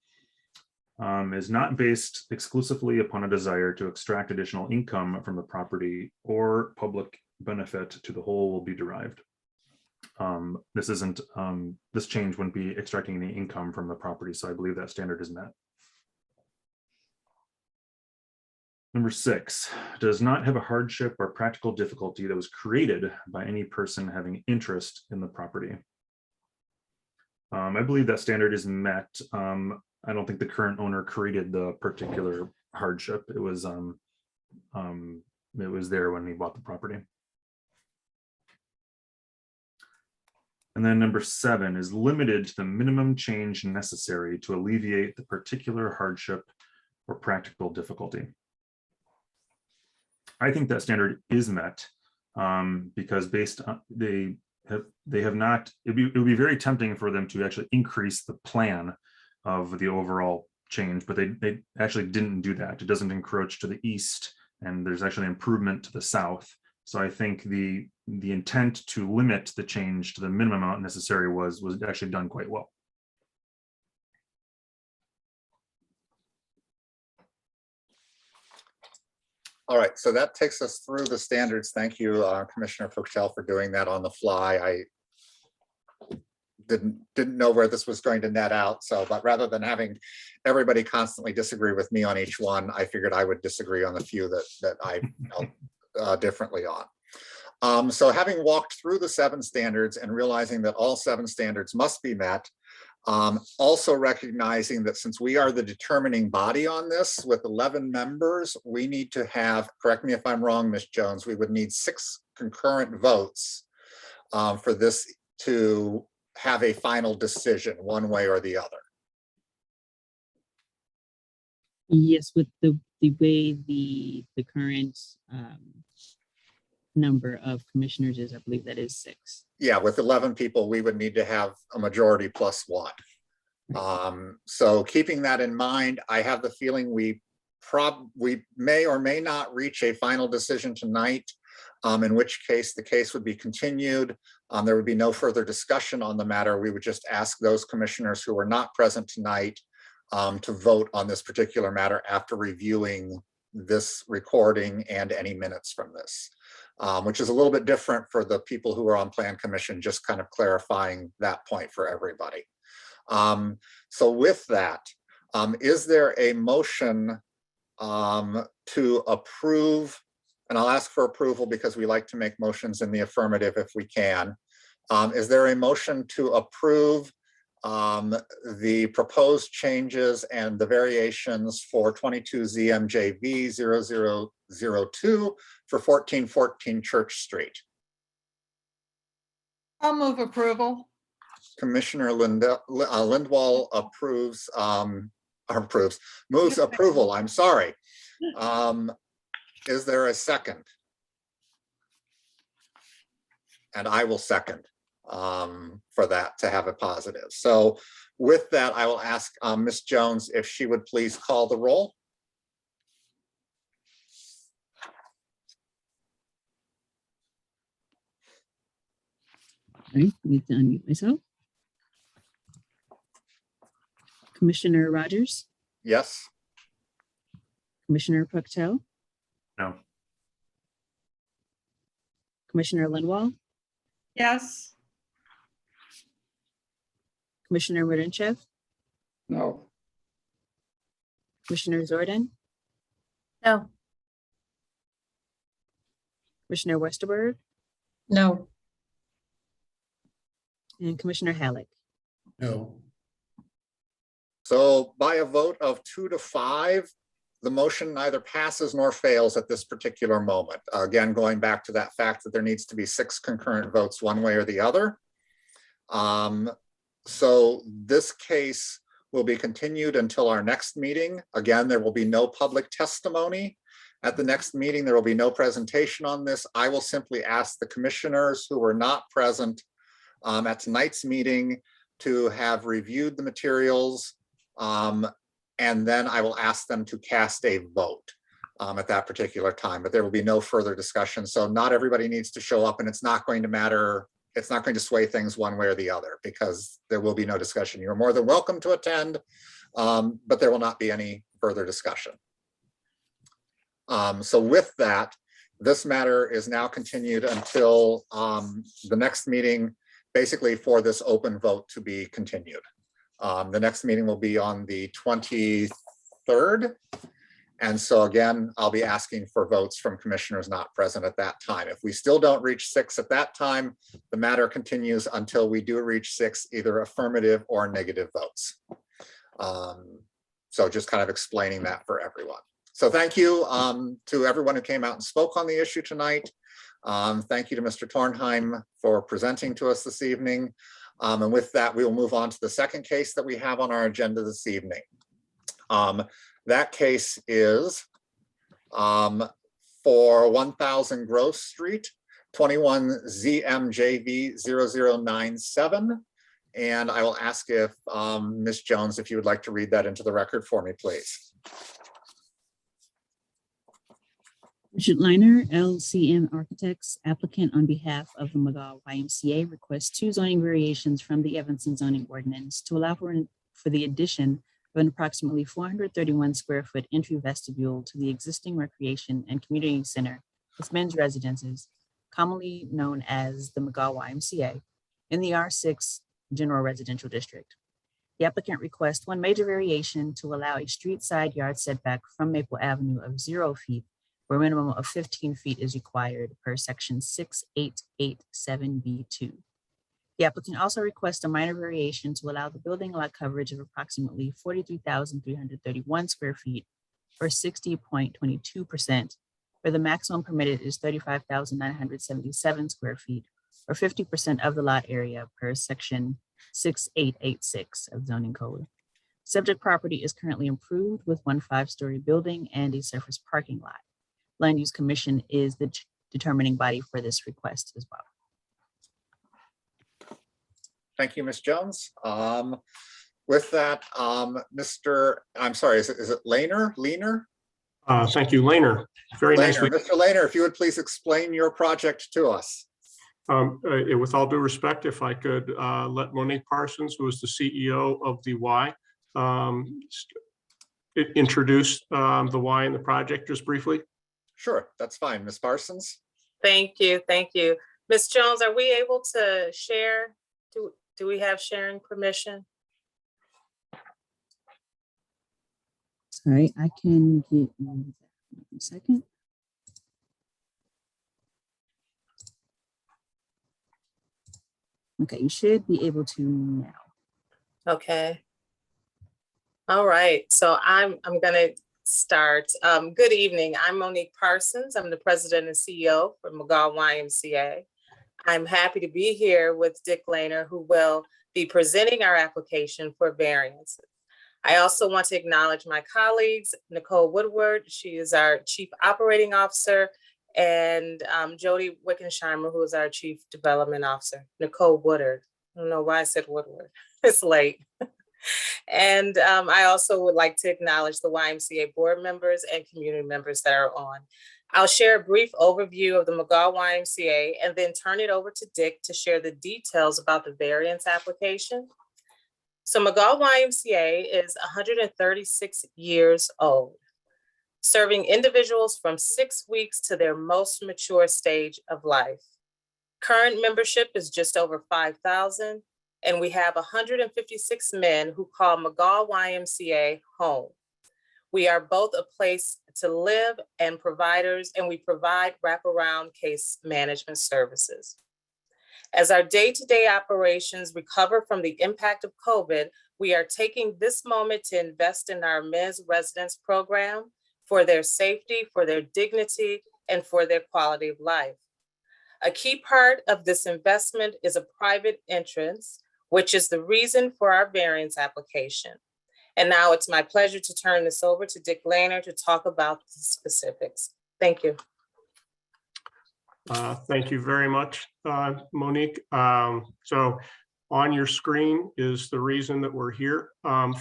is not based exclusively upon a desire to extract additional income from the property or public benefit to the whole will be derived. This change wouldn't be extracting any income from the property, so I believe that standard is met. Number 6, does not have a hardship or practical difficulty that was created by any person having interest in the property. I believe that standard is met. I don't think the current owner created the particular hardship. It was there when he bought the property. And then number 7 is limited to the minimum change necessary to alleviate the particular hardship or practical difficulty. I think that standard is met because based on they have not, it would be very tempting for them to actually increase the plan of the overall change, but they actually didn't do that. It doesn't encroach to the east, and there's actually improvement to the south. So I think the intent to limit the change to the minimum amount necessary was actually done quite well. All right, so that takes us through the standards. Thank you, Commissioner Purcell, for doing that on the fly. I didn't know where this was going to net out. So, but rather than having everybody constantly disagree with me on each one, I figured I would disagree on the few that I felt differently on. So having walked through the 7 standards and realizing that all 7 standards must be met, also recognizing that since we are the determining body on this with 11 members, we need to have, correct me if I'm wrong, Ms. Jones, we would need 6 concurrent votes for this to have a final decision one way or the other. Yes, with the way the current number of commissioners is, I believe that is 6. Yeah, with 11 people, we would need to have a majority plus 1. So keeping that in mind, I have the feeling we may or may not reach a final decision tonight, in which case the case would be continued. There would be no further discussion on the matter. We would just ask those commissioners who are not present tonight to vote on this particular matter after reviewing this recording and any minutes from this. Which is a little bit different for the people who are on Plan Commission, just kind of clarifying that point for everybody. So with that, is there a motion to approve, and I'll ask for approval because we like to make motions in the affirmative if we can. Is there a motion to approve the proposed changes and the variations for 22 ZMJV 0002 for 1414 Church Street? I'll move approval. Commissioner Lindwall moves approval. I'm sorry. Is there a second? And I will second for that to have a positive. So with that, I will ask Ms. Jones if she would please call the roll. All right, I need to unmute myself. Commissioner Rogers, Yes. Commissioner Purcell, No. Commissioner Lindwall, Yes. Commissioner Murdenchev, No. Commissioner Jordan, No. Commissioner Westerberg, No. and Commissioner Halleck. No. So by a vote of 2 to 5, the motion neither passes nor fails at this particular moment. Again, going back to that fact that there needs to be 6 concurrent votes one way or the other. So this case will be continued until our next meeting. Again, there will be no public testimony. At the next meeting, there will be no presentation on this. I will simply ask the commissioners who were not present at tonight's meeting to have reviewed the materials. And then I will ask them to cast a vote at that particular time, but there will be no further discussion. So not everybody needs to show up, and it's not going to matter. It's not going to sway things one way or the other because there will be no discussion. You're more than welcome to attend, but there will not be any further discussion. So with that, this matter is now continued until the next meeting, basically for this open vote to be continued. The next meeting will be on the 23rd. And so again, I'll be asking for votes from commissioners not present at that time. If we still don't reach 6 at that time, the matter continues until we do reach 6, either affirmative or negative votes. So just kind of explaining that for everyone. So thank you to everyone who came out and spoke on the issue tonight. Thank you to Mr. Tornheim for presenting to us this evening. And with that, we will move on to the second case that we have on our agenda this evening. That case is for 1000 Grove Street, 21 ZMJV 0097. And I will ask if Ms. Jones, if you would like to read that into the record for me, please. Richard Liner, LCM Architects, applicant on behalf of the Mckeon YMCA, requests 2 zoning variations from the Evanston zoning ordinance to allow for the addition of an approximately 431 square foot entry vestibule to the existing recreation and community center with men's residences, commonly known as the Mckeon YMCA, in the R6 General Residential District. The applicant requests 1 major variation to allow a street side yard setback from Maple Avenue of 0 feet, where a minimum of 15 feet is required per section 6887B2. The applicant also requests a minor variation to allow the building lot coverage of approximately 43,331 square feet or 60.22%, where the maximum permitted is 35,977 square feet or 50% of the lot area per section 6886 of zoning code. Subject property is currently improved with 1 5-story building and a surface parking lot. Land Use Commission is the determining body for this request as well. Thank you, Ms. Jones. With that, Mr. I'm sorry, is it Lehner? Thank you, Lehner. Very nicely. Mr. Lehner, if you would please explain your project to us. With all due respect, if I could let Monique Parsons, who is the CEO of the Y, introduce the Y in the project just briefly. Sure, that's fine. Ms. Parsons. Thank you. Thank you. Ms. Jones, are we able to share? Do we have sharing permission? Sorry, I can get you a second. Okay, you should be able to now. Okay. All right. So I'm going to start. Good evening. I'm Monique Parsons. I'm the president and CEO for Mckeon YMCA. I'm happy to be here with Dick Lehner, who will be presenting our application for variances. I also want to acknowledge my colleagues, Nicole Woodward, she is our Chief Operating Officer, and Jody Wickensheimer, who is our Chief Development Officer. Nicole Woodard. I don't know why I said Woodward. It's late. And I also would like to acknowledge the YMCA board members and community members that are on. I'll share a brief overview of the Mckeon YMCA and then turn it over to Dick to share the details about the variance application. So Mckeon YMCA is 136 years old, serving individuals from 6 weeks to their most mature stage of life. Current membership is just over 5,000, and we have 156 men who call McGaw YMCA home. We are both a place to live and providers, and we provide wraparound case management services. As our day-to-day operations recover from the impact of COVID, we are taking this moment to invest in our men's residence program for their safety, for their dignity, and for their quality of life. A key part of this investment is a private entrance, which is the reason for our variance application. And now it's my pleasure to turn this over to Dick Lehner to talk about the specifics. Thank you. Thank you very much, Monique. So on your screen is the reason that we're here.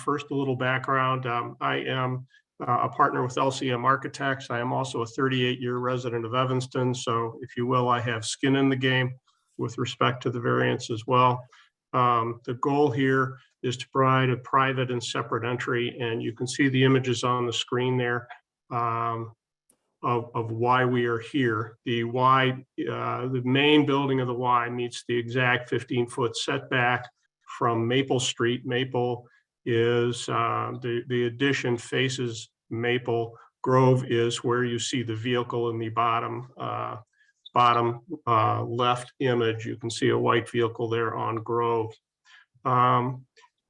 First, a little background. I am a partner with LCM Architects. I am also a 38-year resident of Evanston. So if you will, I have skin in the game with respect to the variance as well. The goal here is to provide a private and separate entry, and you can see the images on the screen there of why we are here. The Y, the main building of the Y meets the exact 15-foot setback from Maple Street. Maple is, the addition faces Maple. Grove is where you see the vehicle in the bottom left image. You can see a white vehicle there on Grove.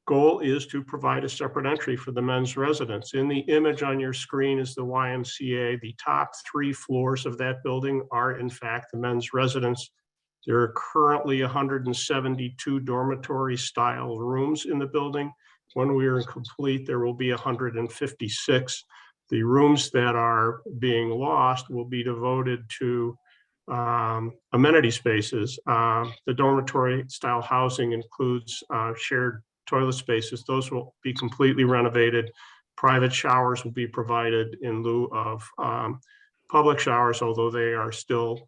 Goal is to provide a separate entry for the men's residence. In the image on your screen is the YMCA. The top 3 floors of that building are in fact the men's residence. There are currently 172 dormitory style rooms in the building. When we are complete, there will be 156. The rooms that are being lost will be devoted to amenity spaces. The dormitory style housing includes shared toilet spaces. Those will be completely renovated. Private showers will be provided in lieu of public showers, although they are still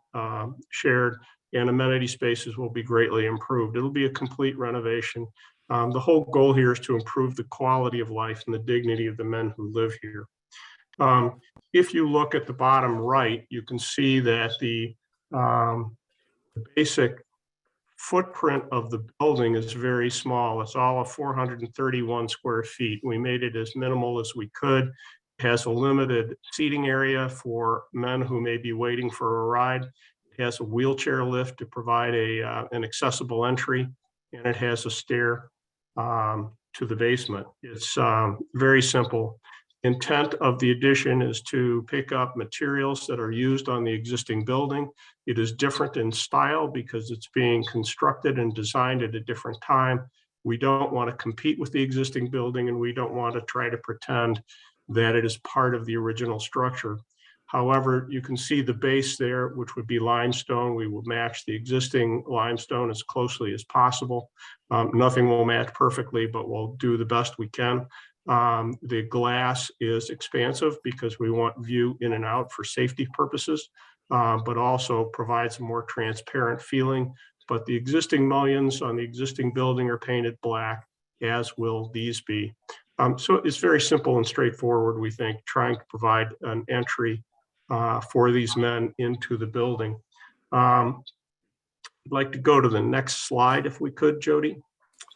shared, and amenity spaces will be greatly improved. It'll be a complete renovation. The whole goal here is to improve the quality of life and the dignity of the men who live here. If you look at the bottom right, you can see that the basic footprint of the building is very small. It's all of 431 square feet. We made it as minimal as we could. It has a limited seating area for men who may be waiting for a ride. It has a wheelchair lift to provide an accessible entry, and it has a stair to the basement. It's very simple. Intent of the addition is to pick up materials that are used on the existing building. It is different in style because it's being constructed and designed at a different time. We don't want to compete with the existing building, and we don't want to try to pretend that it is part of the original structure. However, you can see the base there, which would be limestone. We will match the existing limestone as closely as possible. Nothing will match perfectly, but we'll do the best we can. The glass is expansive because we want view in and out for safety purposes, but also provides a more transparent feeling. But the existing mullions on the existing building are painted black, as will these be. So it's very simple and straightforward, we think, trying to provide an entry for these men into the building. I'd like to go to the next slide if we could, Jody.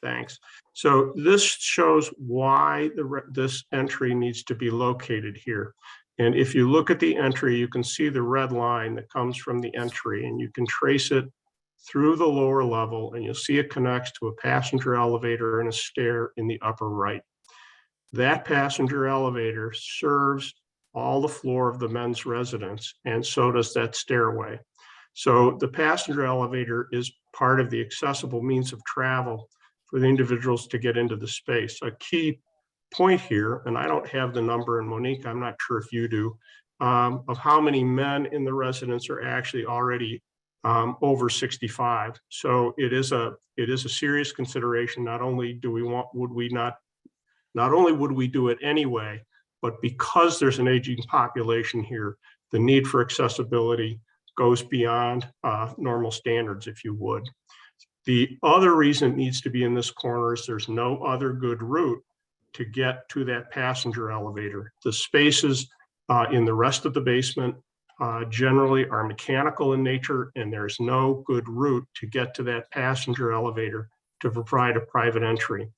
Thanks. So this shows why this entry needs to be located here. And if you look at the entry, you can see the red line that comes from the entry, and you can trace it through the lower level, and you'll see it connects to a passenger elevator and a stair in the upper right. That passenger elevator serves all the floor of the men's residence, and so does that stairway. So the passenger elevator is part of the accessible means of travel for the individuals to get into the space. A key point here, and I don't have the number, and Monique, I'm not sure if you do, of how many men in the residence are actually already over 65. So it is a serious consideration. Not only would we do it anyway, but because there's an aging population here, the need for accessibility goes beyond normal standards, if you would. The other reason it needs to be in this corner is there's no other good route to get to that passenger elevator. The spaces in the rest of the basement generally are mechanical in nature, and there's no good route to get to that passenger elevator to provide a private entry.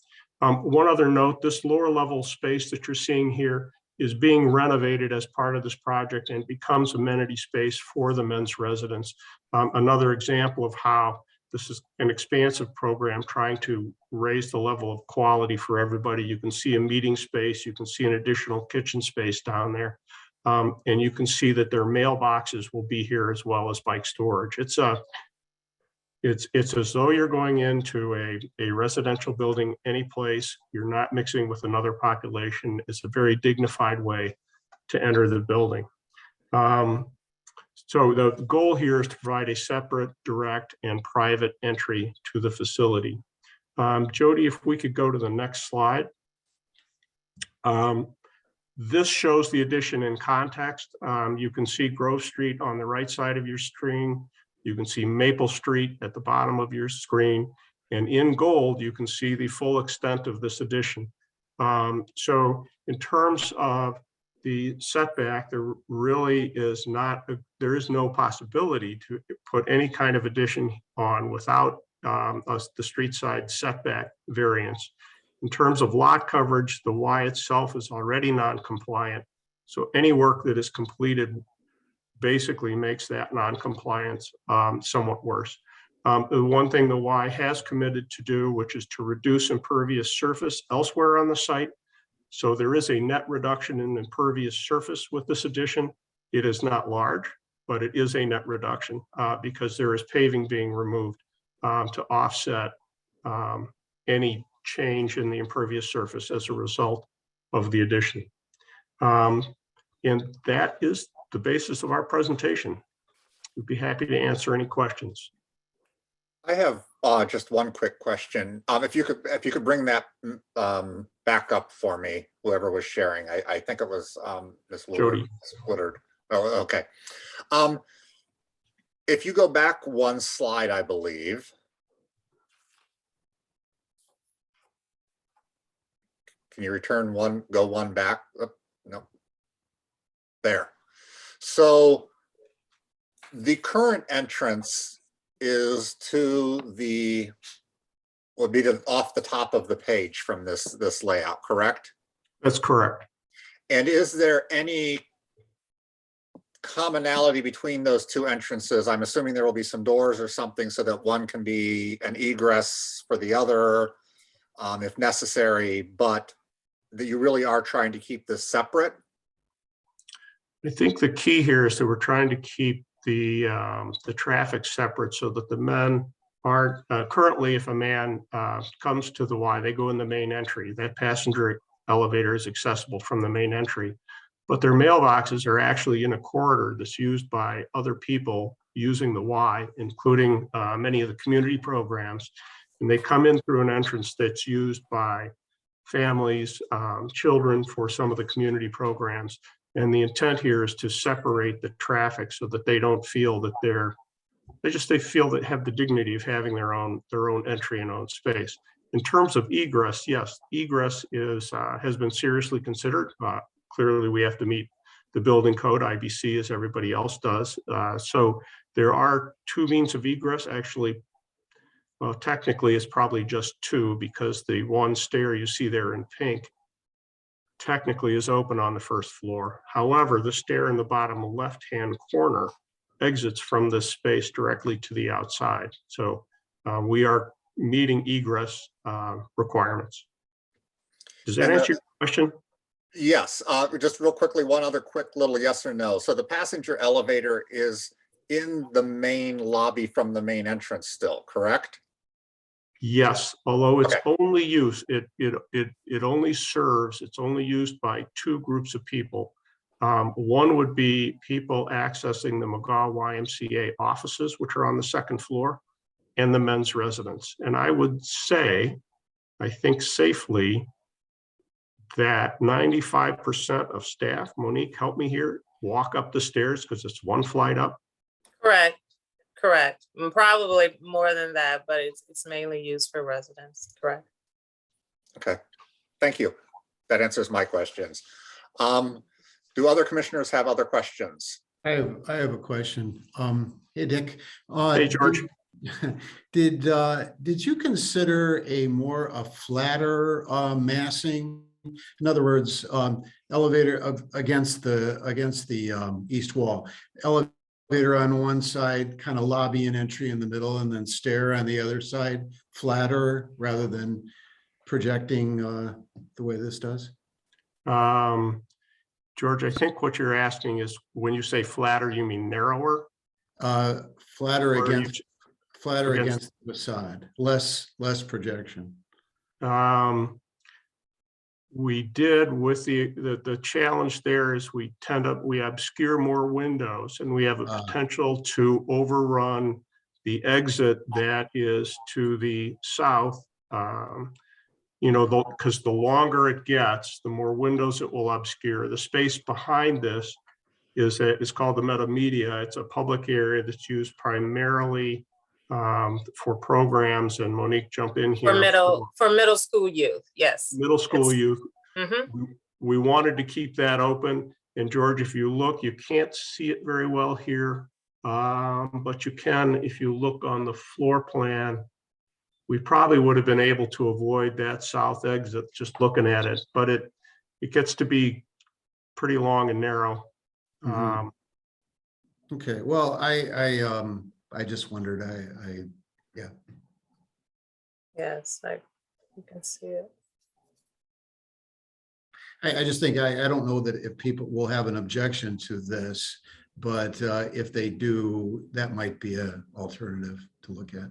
One other note, this lower level space that you're seeing here is being renovated as part of this project and becomes amenity space for the men's residence. Another example of how this is an expansive program trying to raise the level of quality for everybody. You can see a meeting space, you can see an additional kitchen space down there. And you can see that their mailboxes will be here as well as bike storage. It's as though you're going into a residential building any place. You're not mixing with another population. It's a very dignified way to enter the building. So the goal here is to provide a separate, direct, and private entry to the facility. Jody, if we could go to the next slide. This shows the addition in context. You can see Grove Street on the right side of your screen. You can see Maple Street at the bottom of your screen. And in gold, you can see the full extent of this addition. So in terms of the setback, there really is there is no possibility to put any kind of addition on without the street side setback variance. In terms of lot coverage, the Y itself is already non-compliant. So any work that is completed basically makes that non-compliance somewhat worse. The one thing the Y has committed to do, which is to reduce impervious surface elsewhere on the site. So there is a net reduction in impervious surface with this addition. It is not large, but it is a net reduction because there is paving being removed to offset any change in the impervious surface as a result of the addition. And that is the basis of our presentation. We'd be happy to answer any questions. I have just one quick question. If you could bring that back up for me, whoever was sharing. I think it was Ms. Jody. Woodard. Oh, okay. If you go back one slide, I believe. Can you return one, go one back? Oh, no. There. So the current entrance is would be off the top of the page from this layout, correct? That's correct. And is there any commonality between those two entrances? I'm assuming there will be some doors or something so that one can be an egress for the other if necessary, but that you really are trying to keep this separate? I think the key here is that we're trying to keep the traffic separate so that the men aren't currently, if a man comes to the Y, they go in the main entry. That passenger elevator is accessible from the main entry, but their mailboxes are actually in a corridor that's used by other people using the Y, including many of the community programs. And they come in through an entrance that's used by families, children for some of the community programs. And the intent here is to separate the traffic so that they don't feel that they feel that have the dignity of having their own entry and own space. In terms of egress, yes, egress has been seriously considered. Clearly, we have to meet the building code, IBC, as everybody else does. So there are two means of egress. Actually, well, technically, it's probably just two because the one stair you see there in pink technically is open on the first floor. However, the stair in the bottom left-hand corner exits from this space directly to the outside. So we are meeting egress requirements. Does that answer your question? Yes, just real quickly, one other quick little yes or no. So the passenger elevator is in the main lobby from the main entrance still, correct? Yes, although it's only used, it only serves, it's only used by two groups of people. One would be people accessing the Mckeon YMCA offices, which are on the second floor, and the men's residence. And I would say, I think safely, that 95% of staff, Monique, help me here, walk up the stairs because it's one flight up. Correct. Probably more than that, but it's mainly used for residents. Correct. Okay, thank you. That answers my questions. Do other commissioners have other questions? I have a question. Hey, Dick. Hey, George. Did you consider a flatter massing? In other words, elevator against the east wall, elevator on one side, kind of lobby and entry in the middle, and then stair on the other side, flatter rather than projecting the way this does? George, I think what you're asking is when you say flatter, you mean narrower? Flatter Or against against- the facade, less projection. We did with the challenge there is we obscure more windows, and we have a potential to overrun the exit that is to the south. Because the longer it gets, the more windows it will obscure. The space behind this is called the meta media. It's a public area that's used primarily for programs, and Monique, jump in here. For middle school youth, yes. Middle school youth. Mm-hmm. We wanted to keep that open. And George, if you look, you can't see it very well here, but you can if you look on the floor plan. We probably would have been able to avoid that south exit just looking at it, but it gets to be pretty long and narrow. Okay, well, I just wondered, yeah. Yes, you can see it. I just think, I don't know that if people will have an objection to this, but if they do, that might be an alternative to look at.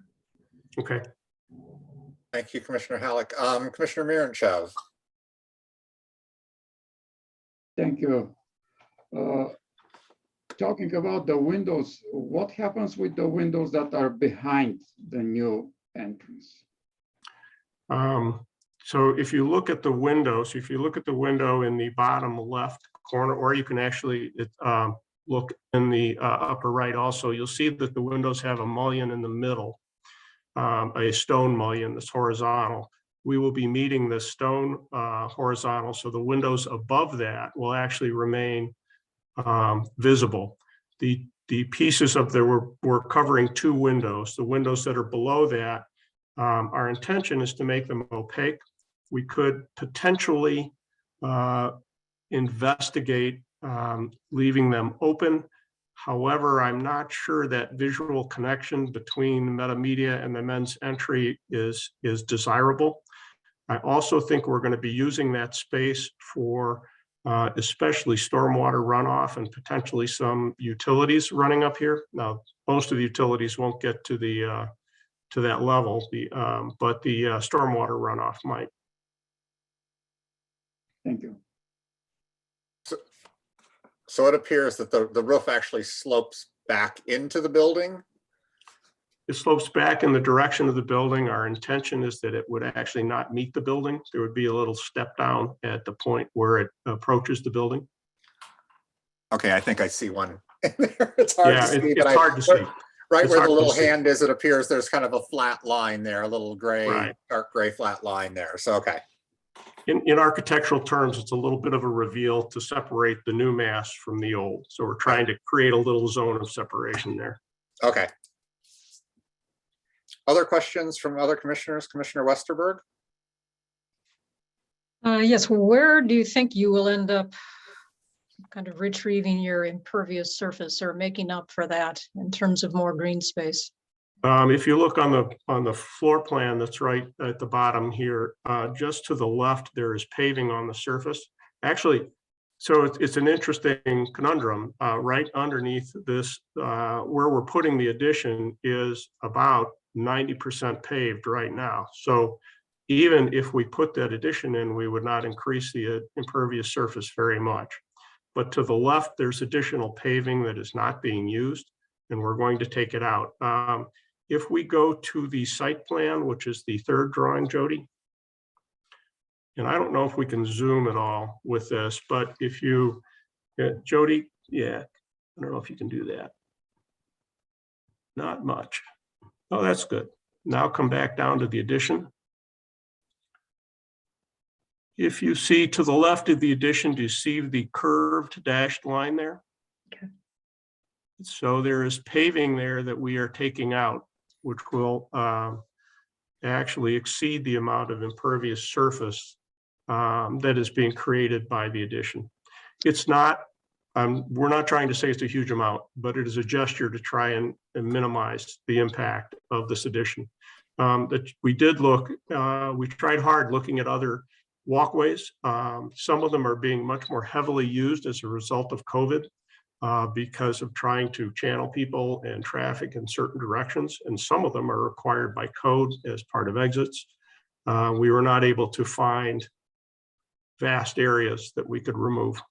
Okay. Thank you, Commissioner Halleck. Commissioner Miranchev. Thank you. Talking about the windows, what happens with the windows that are behind the new entrance? So if you look at the windows, if you look at the window in the bottom left corner, or you can actually look in the upper right also, you'll see that the windows have a mullion in the middle, a stone mullion that's horizontal. We will be meeting the stone horizontal, so the windows above that will actually remain visible. The pieces of we're covering two windows. The windows that are below that, our intention is to make them opaque. We could potentially investigate leaving them open. However, I'm not sure that visual connection between meta media and the men's entry is desirable. I also think we're going to be using that space for especially stormwater runoff and potentially some utilities running up here. Now, most of the utilities won't get to that level, but the stormwater runoff might. Thank you. So it appears that the roof actually slopes back into the building? It slopes back in the direction of the building. Our intention is that it would actually not meet the building. There would be a little step down at the point where it approaches the building. Okay, I think I see one. It's hard to see. It's hard to see. Right It's where the hard to little see. hand is, it appears there's kind of a flat line there, a little gray, Right. dark gray flat line there. So, okay. In architectural terms, it's a little bit of a reveal to separate the new mass from the old. So we're trying to create a little zone of separation there. Okay. Other questions from other commissioners? Commissioner Westerberg? Yes, where do you think you will end up kind of retrieving your impervious surface or making up for that in terms of more green space? If you look on the floor plan that's right at the bottom here, just to the left, there is paving on the surface. Actually, so it's an interesting conundrum. Right underneath this, where we're putting the addition is about 90% paved right now. So even if we put that addition in, we would not increase the impervious surface very much. But to the left, there's additional paving that is not being used, and we're going to take it out. If we go to the site plan, which is the third drawing, Jody, and I don't know if we can zoom at all with this, but if you, Jody, yeah, I don't know if you can do that. Not much. Oh, that's good. Now come back down to the addition. If you see to the left of the addition, do you see the curved dashed line there? Okay. So there is paving there that we are taking out. which will actually exceed the amount of impervious surface that is being created by the addition. It's not, we're not trying to say it's a huge amount, but it is a gesture to try and minimize the impact of this addition. That we did look, we tried hard looking at other walkways. Some of them are being much more heavily used as a result of COVID because of trying to channel people and traffic in certain directions. And some of them are required by code as part of exits. We were not able to find vast areas that we could remove.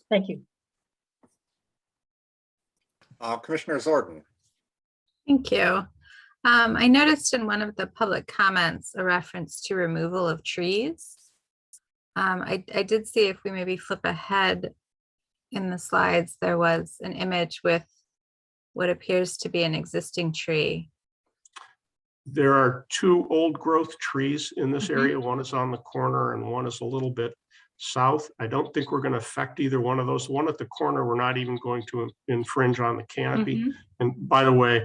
Thank you. Commissioner Zordan. Thank you. I noticed in one of the public comments a reference to removal of trees. I did see, if we maybe flip ahead in the slides, there was an image with what appears to be an existing tree. There are two old growth trees in this area. One is on the corner and one is a little bit south. I don't think we're going to affect either one of those. The one at the corner, we're not even going to infringe on the canopy. And by the way,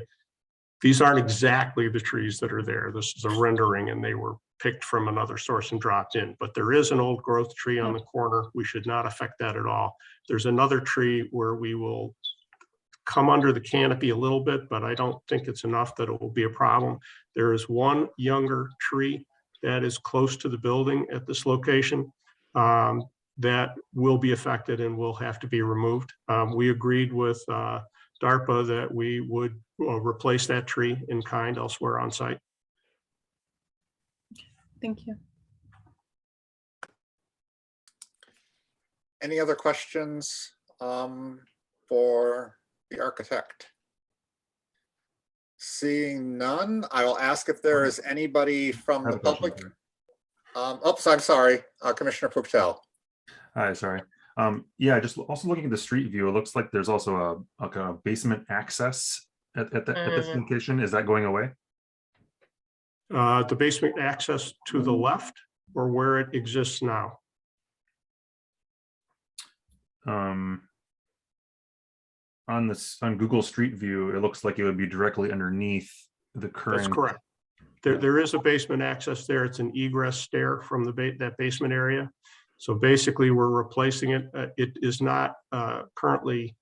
these aren't exactly the trees that are there. This is a rendering and they were picked from another source and dropped in. But there is an old growth tree on the corner. We should not affect that at all. There's another tree where we will come under the canopy a little bit, but I don't think it's enough that it will be a problem. There is one younger tree that is close to the building at this location that will be affected and will have to be removed. We agreed with DARPA that we would replace that tree in kind elsewhere on site. Thank you. Any other questions for the architect? Seeing none, I will ask if there is anybody from the public. Oops, I'm sorry, Commissioner Puctel. Hi, sorry. Yeah, just also looking at the street view, it looks like there's also a basement access at this location. Is that going away? The basement access to the left or where it exists now? On Google Street View, it looks like it would be directly underneath the current. That's correct. There is a basement access there. It's an egress stair from that basement area. So basically, we're replacing it. It is not currently,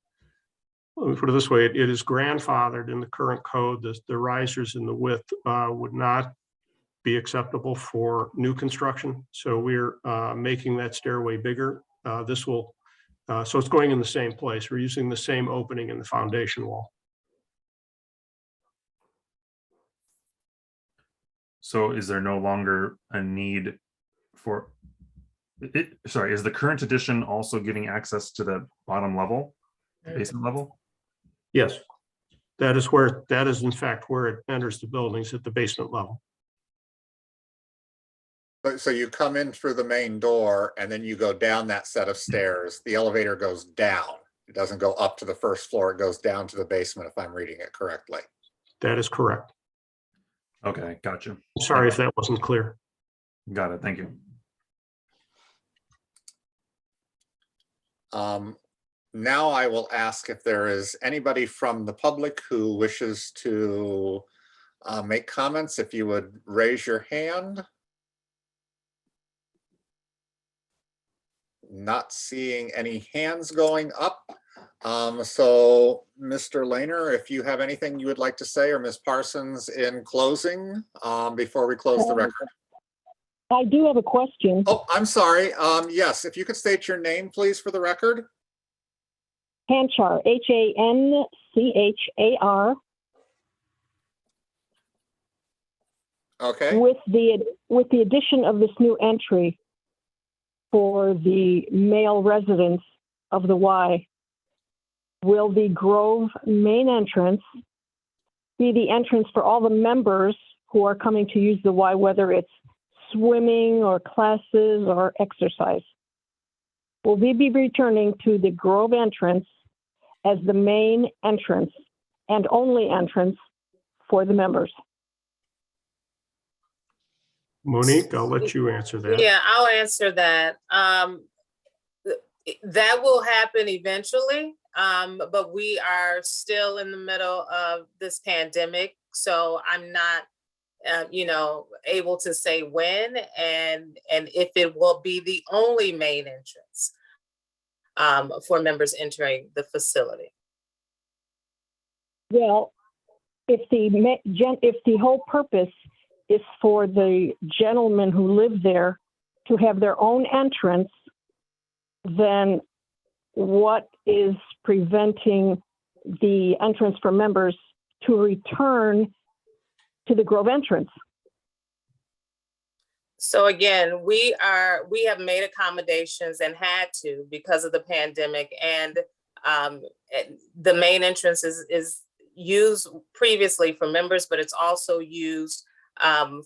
let me put it this way, it is grandfathered in the current code. The risers in the width would not be acceptable for new construction. So we're making that stairway bigger. So it's going in the same place. We're using the same opening in the foundation wall. So is there no longer a need for it? Sorry, is the current addition also giving access to the bottom level, basement level? Yes, that is in fact where it enters the buildings, at the basement level. So you come in through the main door and then you go down that set of stairs. The elevator goes down. It doesn't go up to the first floor. It goes down to the basement, if I'm reading it correctly. That is correct. Okay, gotcha. Sorry if that wasn't clear. Got it. Thank you. Now I will ask if there is anybody from the public who wishes to make comments. If you would raise your hand. Not seeing any hands going up. So Mr. Lehner, if you have anything you would like to say, or Ms. Parsons in closing before we close the record. I do have a question. Oh, I'm sorry. Yes, if you could state your name, please, for the record. Hanchar, Hanchar. Okay. With the addition of this new entry for the male residents of the Y, will the Grove main entrance be the entrance for all the members who are coming to use the Y, whether it's swimming or classes or exercise? Will we be returning to the Grove entrance as the main entrance and only entrance for the members? Monique, I'll let you answer that. Yeah, I'll answer that. That will happen eventually, but we are still in the middle of this pandemic, so I'm not, able to say when and if it will be the only main entrance for members entering the facility. Well, if the whole purpose is for the gentlemen who live there to have their own entrance, then what is preventing the entrance for members to return to the Grove entrance? So again, we have made accommodations and had to because of the pandemic, and the main entrance is used previously for members, but it's also used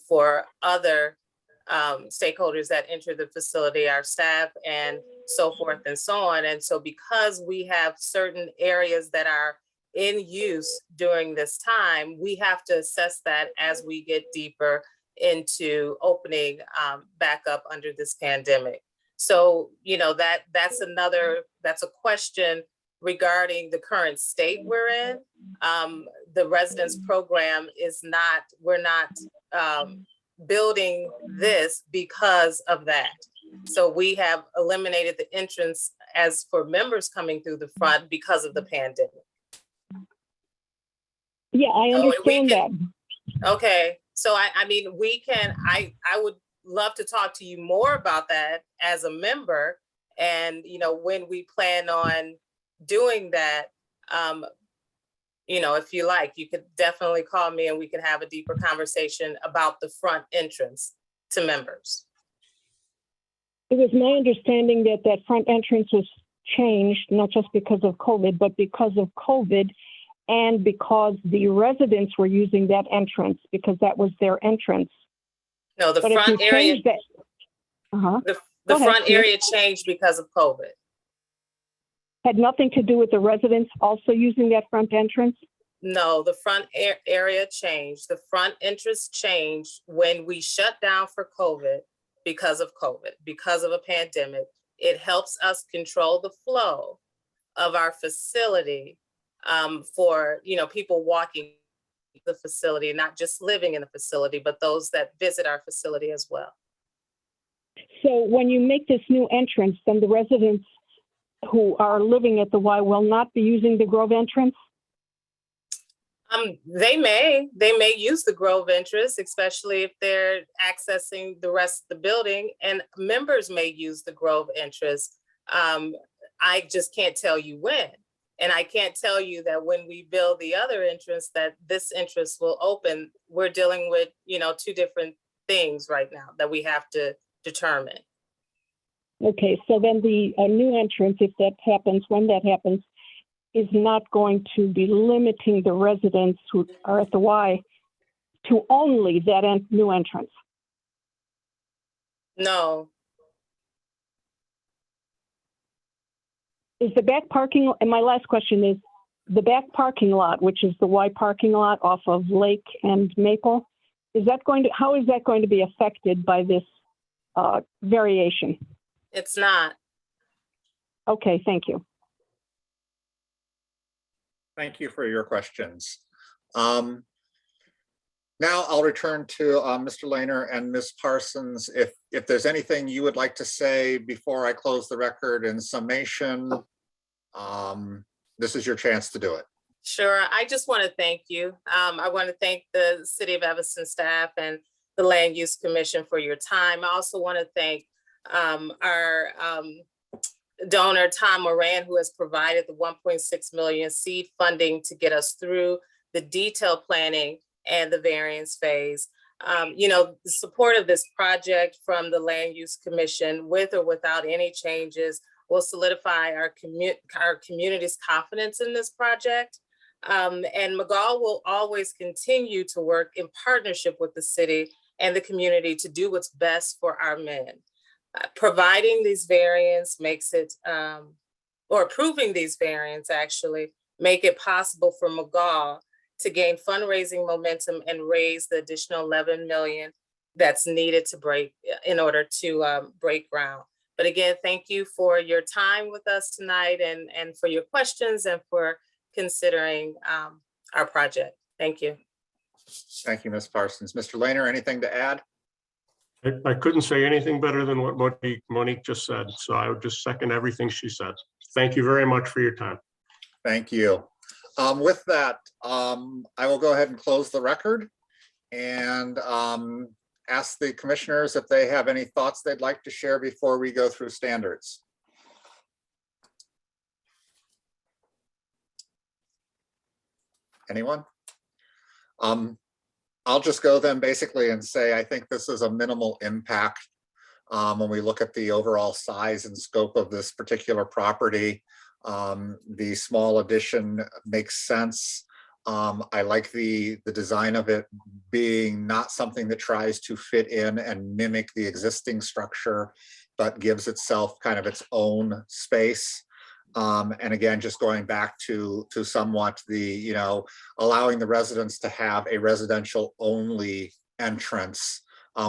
for other stakeholders that enter the facility, our staff and so forth and so on. And so because we have certain areas that are in use during this time, we have to assess that as we get deeper into opening back up under this pandemic. So, that's a question regarding the current state we're in. The residence program we're not building this because of that. So we have eliminated the entrance as for members coming through the front because of the pandemic. Yeah, I understand that. Okay, so I would love to talk to you more about that as a member, and when we plan on doing that, if you like, you could definitely call me and we can have a deeper conversation about the front entrance to members. It was my understanding that front entrance was changed, not just because of COVID, but because of COVID and because the residents were using that entrance because that was their entrance. No, the front area, the front area changed because of COVID. Had nothing to do with the residents also using that front entrance? No, the front area changed. The front entrance changed when we shut down for COVID because of a pandemic. It helps us control the flow of our facility for, people walking the facility, not just living in the facility, but those that visit our facility as well. So when you make this new entrance, then the residents who are living at the Y will not be using the Grove entrance? They may use the Grove entrance, especially if they're accessing the rest of the building, and members may use the Grove entrance. I just can't tell you when. And I can't tell you that when we build the other entrance, that this entrance will open. We're dealing with, two different things right now that we have to determine. Okay, so then the new entrance, if that happens, when that happens, is not going to be limiting the residents who are at the Y to only that new entrance? No. Is the back parking, and my last question is, the back parking lot, which is the Y parking lot off of Lake and Maple, how is that going to be affected by this variation? It's not. Okay, thank you. Thank you for your questions. Now I'll return to Mr. Lehner and Ms. Parsons. If there's anything you would like to say before I close the record in summation, this is your chance to do it. Sure. I just want to thank you. I want to thank the City of Evanston staff and the Land Use Commission for your time. I also want to thank our donor, Tom Moran, who has provided the $1.6 million seed funding to get us through the detailed planning and the variance phase. The support of this project from the Land Use Commission, with or without any changes, will solidify our community's confidence in this project. And McGaw will always continue to work in partnership with the city and the community to do what's best for our men. Providing these variants makes it, or approving these variants actually, make it possible for McGaw to gain fundraising momentum and raise the additional $11 million that's needed to break ground. But again, thank you for your time with us tonight and for your questions and for considering our project. Thank you. Thank you, Ms. Parsons. Mr. Laner, anything to add? I couldn't say anything better than what Monique just said, so I would just second everything she said. Thank you very much for your time. Thank you. With that, I will go ahead and close the record and ask the commissioners if they have any thoughts they'd like to share before we go through standards. Anyone? I'll just go then basically and say I think this is a minimal impact when we look at the overall size and scope of this particular property. The small addition makes sense. I like the design of it being not something that tries to fit in and mimic the existing structure, but gives itself kind of its own space. And again, just going back to somewhat the, allowing the residents to have a residential only entrance,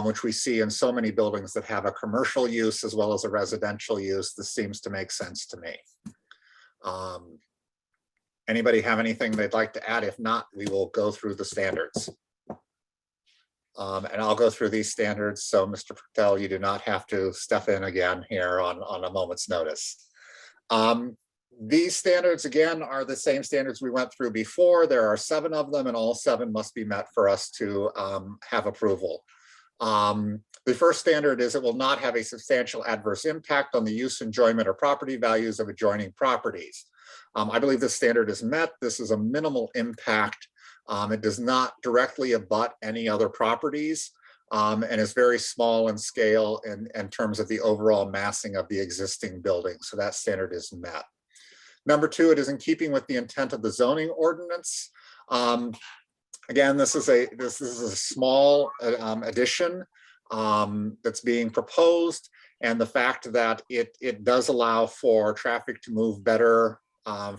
which we see in so many buildings that have a commercial use as well as a residential use. This seems to make sense to me. Anybody have anything they'd like to add? If not, we will go through the standards. And I'll go through these standards. So Mr. Patel, you do not have to step in again here on a moment's notice. These standards, again, are the same standards we went through before. There are 7 of them, and all 7 must be met for us to have approval. The first standard is it will not have a substantial adverse impact on the use, enjoyment, or property values of adjoining properties. I believe this standard is met. This is a minimal impact. It does not directly abut any other properties. And is very small in scale in terms of the overall massing of the existing building. So that standard is met. Number 2, it is in keeping with the intent of the zoning ordinance. Again, this is a small addition that's being proposed, and the fact that it does allow for traffic to move better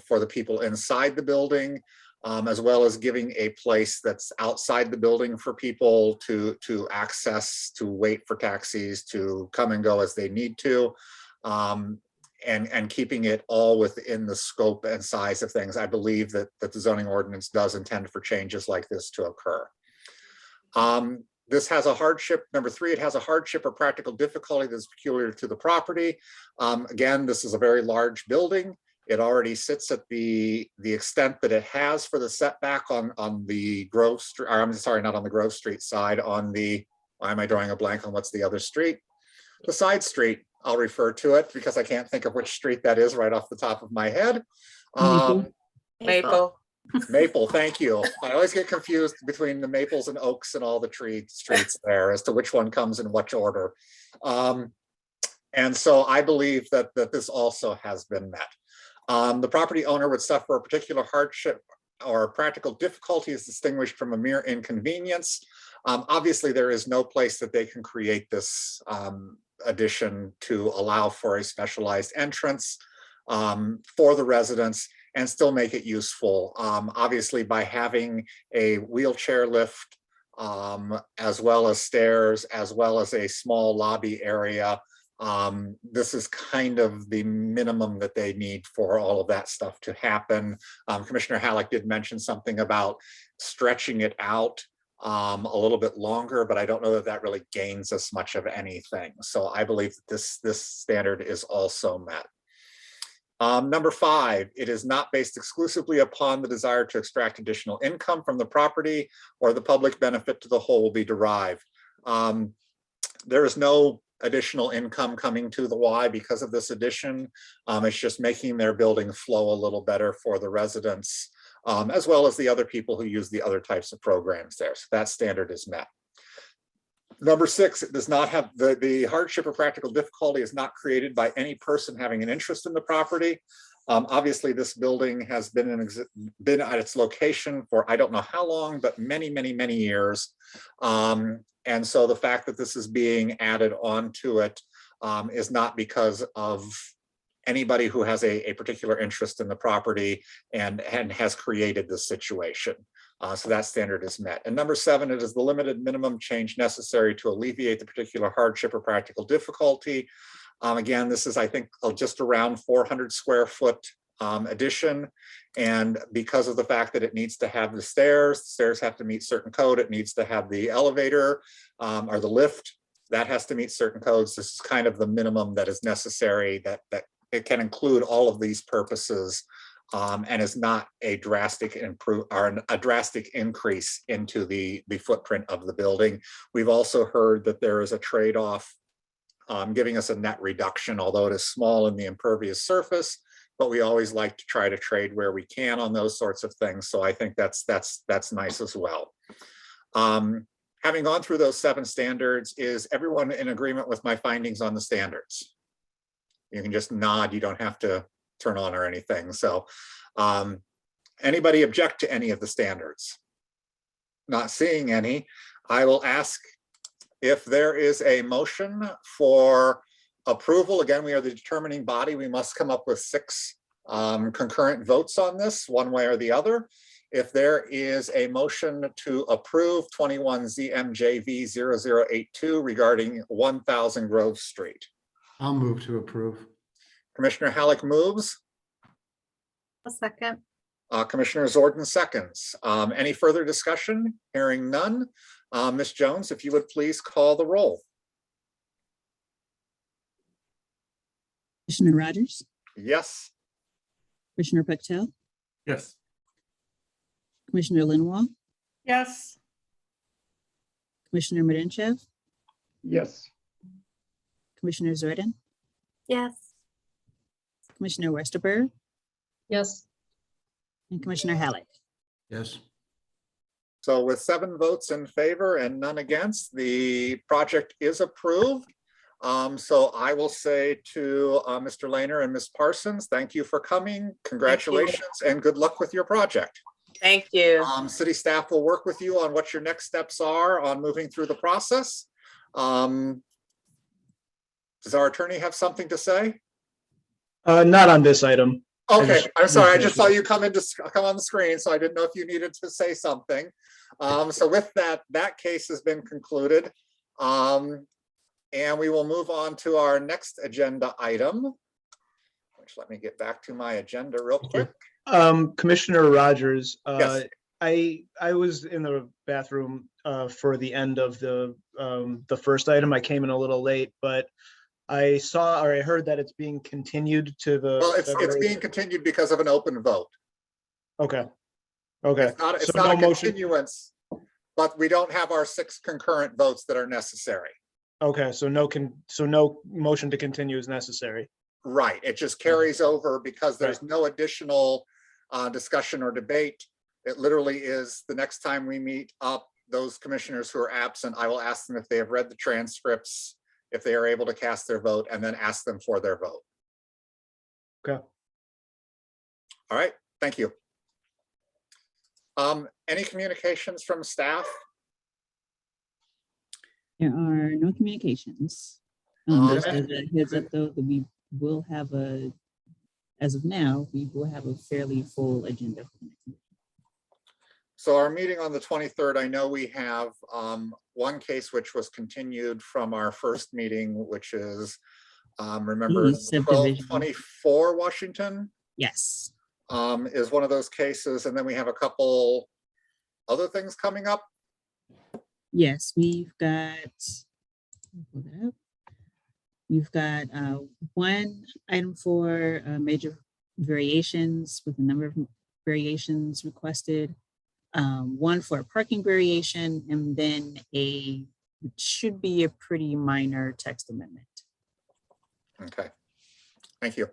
for the people inside the building, as well as giving a place that's outside the building for people to access, to wait for taxis, to come and go as they need to, and keeping it all within the scope and size of things. I believe that the zoning ordinance does intend for changes like this to occur. This has a hardship. Number 3, it has a hardship or practical difficulty that's peculiar to the property. Again, this is a very large building. It already sits at the extent that it has for the setback on the Grove Street, or I'm sorry, not on the Grove Street side, on the, why am I drawing a blank on what's the other street? The side street, I'll refer to it because I can't think of which street that is right off the top of my head. Maple. Maple, thank you. I always get confused between the maples and oaks and all the streets there as to which one comes in which order. And so I believe that this also has been met. The property owner would suffer a particular hardship or practical difficulty is distinguished from a mere inconvenience. Obviously, there is no place that they can create this addition to allow for a specialized entrance for the residents and still make it useful. Obviously, by having a wheelchair lift, as well as stairs, as well as a small lobby area, this is kind of the minimum that they need for all of that stuff to happen. Commissioner Halleck did mention something about stretching it out a little bit longer, but I don't know that that really gains us much of anything. So I believe that this standard is also met. Number 5, it is not based exclusively upon the desire to extract additional income from the property or the public benefit to the whole will be derived. There is no additional income coming to the Y because of this addition. It's just making their building flow a little better for the residents, as well as the other people who use the other types of programs there. So that standard is met. Number 6, it does not have the hardship or practical difficulty is not created by any person having an interest in the property. Obviously, this building has been at its location for I don't know how long, but many, many, many years. And so the fact that this is being added onto it is not because of anybody who has a particular interest in the property and has created this situation. So that standard is met. And number 7, it is the limited minimum change necessary to alleviate the particular hardship or practical difficulty. Again, this is, I think, just around 400 square foot addition. And because of the fact that it needs to have the stairs have to meet certain code. It needs to have the elevator or the lift that has to meet certain codes. This is kind of the minimum that is necessary, that it can include all of these purposes and is not a drastic increase into the footprint of the building. We've also heard that there is a trade-off giving us a net reduction, although it is small in the impervious surface, but we always like to try to trade where we can on those sorts of things. So I think that's nice as well. Having gone through those 7 standards, is everyone in agreement with my findings on the standards? You can just nod, you don't have to turn on or anything. So anybody object to any of the standards? Not seeing any, I will ask if there is a motion for approval. Again, we are the determining body. We must come up with 6 concurrent votes on this, one way or the other. If there is a motion to approve 21 ZMJV 0082 regarding 1000 Grove Street. I'll move to approve. Commissioner Halleck moves. A second. Commissioner Zordan seconds. Any further discussion? Hearing none. Ms. Jones, if you would please call the roll. Commissioner Rogers, Yes. Commissioner Patel, Yes. Commissioner Linwall, Yes. Commissioner Merenchev, Yes. Commissioner Zordan, Yes. Commissioner Westerberg, Yes. and Commissioner Halleck. Yes. So with 7 votes in favor and none against, the project is approved. So I will say to Mr. Lehner and Ms. Parsons, thank you for coming. Congratulations and good luck with your project. Thank you. City staff will work with you on what your next steps are on moving through the process. Does our attorney have something to say? Not on this item. Okay, I'm sorry. I just saw you come on the screen, so I didn't know if you needed to say something. So with that case has been concluded. And we will move on to our next agenda item, which let me get back to my agenda real quick. Commissioner Rogers, Yes. I was in the bathroom for the end of the first item. I came in a little late, but I saw or I heard that it's being continued to the. Well, it's being continued because of an open vote. Okay. Okay. It's So not no a motion. continuance, but we don't have our 6 concurrent votes that are necessary. Okay, so no motion to continue is necessary. Right, it just carries over because there's no additional discussion or debate. It literally is the next time we meet up, those commissioners who are absent, I will ask them if they have read the transcripts, if they are able to cast their vote, and then ask them for their vote. Okay. All right, thank you. Any communications from staff? There are no communications. Just as a heads up though, that we will have as of now, we will have a fairly full agenda for the next meeting. So our meeting on the 23rd, I know we have one case which was continued from our first meeting, which is, remember, 1224 Washington? Yes. Is one of those cases. And then we have a couple other things coming up. Yes, we've got one item for major variations with a number of variations requested, one for a parking variation, and then it should be a pretty minor text amendment. Okay, thank you.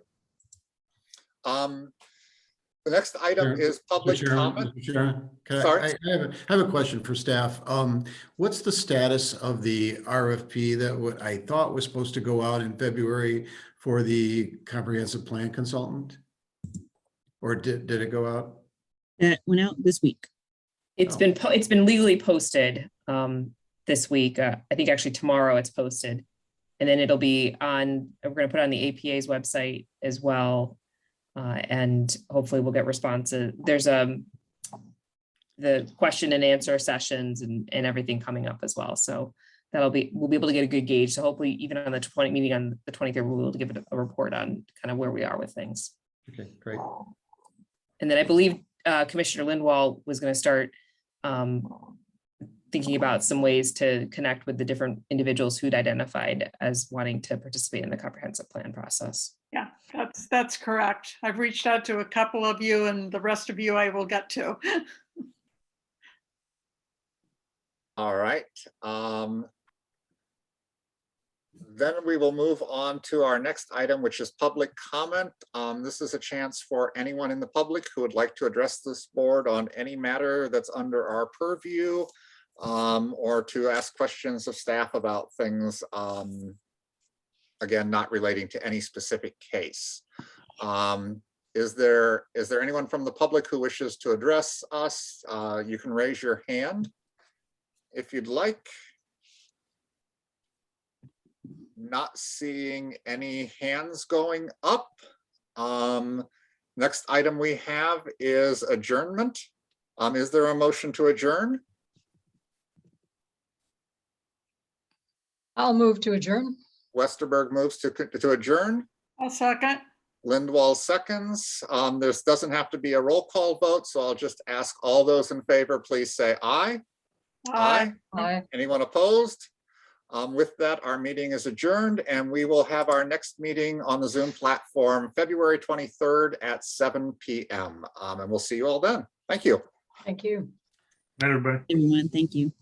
The next item is public comment. Sorry. I have a question for staff. What's the status of the RFP that what I thought was supposed to go out in February for the comprehensive plan consultant? Or did it go out? That went out this week. It's been legally posted this week. I think actually tomorrow it's posted, and then it'll be on. We're going to put it on the APA's website as well. And hopefully we'll get responses. There's the question and answer sessions and everything coming up as well. So we'll be able to get a good gauge. So hopefully even on the meeting on the 23rd, we'll be able to give it a report on kind of where we are with things. Okay, great. And then I believe Commissioner Lindwall was going to start thinking about some ways to connect with the different individuals who'd identified as wanting to participate in the comprehensive plan process. Yeah, that's correct. I've reached out to a couple of you, and the rest of you I will get to. All right. Then we will move on to our next item, which is public comment. This is a chance for anyone in the public who would like to address this board on any matter that's under our purview, or to ask questions of staff about things, again, not relating to any specific case. Is there anyone from the public who wishes to address us? You can raise your hand if you'd like. Not seeing any hands going up. Next item we have is adjournment. Is there a motion to adjourn? I'll move to adjourn. Westerberg moves to adjourn. I'll second. Lindwall seconds. This doesn't have to be a roll call vote, so I'll just ask all those in favor, please say aye. Aye. Aye. Anyone opposed? With that, our meeting is adjourned, and we will have our next meeting on the Zoom platform February 23rd at 7 p.m. And we'll see you all then. Thank you. Thank you. Night, everybody. Everyone, thank you.